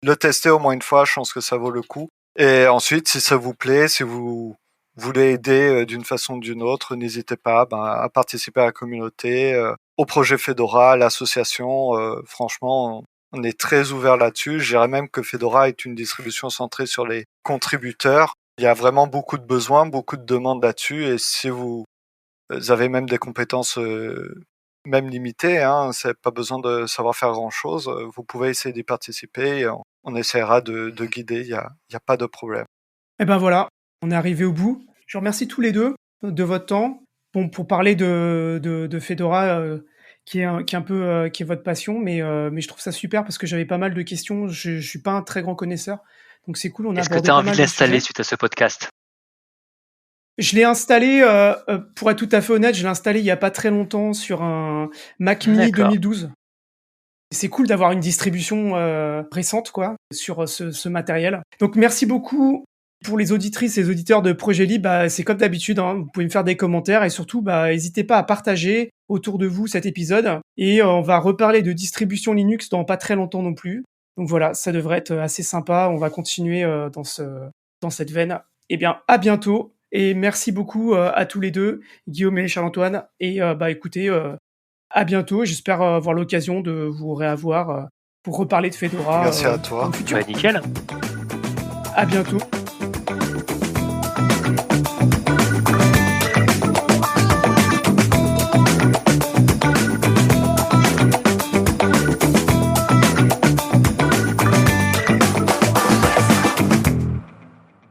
le tester au moins une fois, je pense que ça vaut le coup. Et ensuite, si ça vous plaît, si vous voulez aider d'une façon ou d'une autre, n'hésitez pas à participer à la communauté, au projet Fedora, à l'association. Franchement, on est très ouvert là-dessus. Je dirais même que Fedora est une distribution centrée sur les contributeurs. Il y a vraiment beaucoup de besoins, beaucoup de demandes là-dessus. Et si vous avez même des compétences même limitées, hein, c'est pas besoin de savoir faire grand-chose, vous pouvez essayer d'y participer. Et on essaiera de guider, il y a pas de problème. Et ben voilà, on est arrivé au bout. Je vous remercie tous les deux de votre temps. Bon, pour parler de Fedora, qui est un peu qui est votre passion, mais je trouve ça super parce que j'avais pas mal de questions. Je suis pas un très grand connaisseur, donc c'est cool. On a Est-ce que tu abordé as pas envie mal de de l'installer sujets. suite à ce podcast? Je l'ai installé, pour être tout à fait honnête, je l'ai installé il y a pas très longtemps sur un Mac Mini D'accord. 2012. C'est cool d'avoir une distribution récente quoi sur ce matériel. Donc merci beaucoup. Pour les auditrices et les auditeurs de Projet Libre, c'est comme d'habitude, hein, vous pouvez me faire des commentaires et surtout, n'hésitez pas à partager autour de vous cet épisode. Et on va reparler de distribution Linux dans pas très longtemps non plus. Donc voilà, ça devrait être assez sympa. On va continuer dans cette veine. Eh bien, à bientôt et merci beaucoup à tous les deux, Guillaume et Charles-Antoine. Et écoutez, à bientôt. J'espère avoir l'occasion de vous réavoir pour reparler de Fedora Merci à dans toi. le futur. Nickel. À bientôt.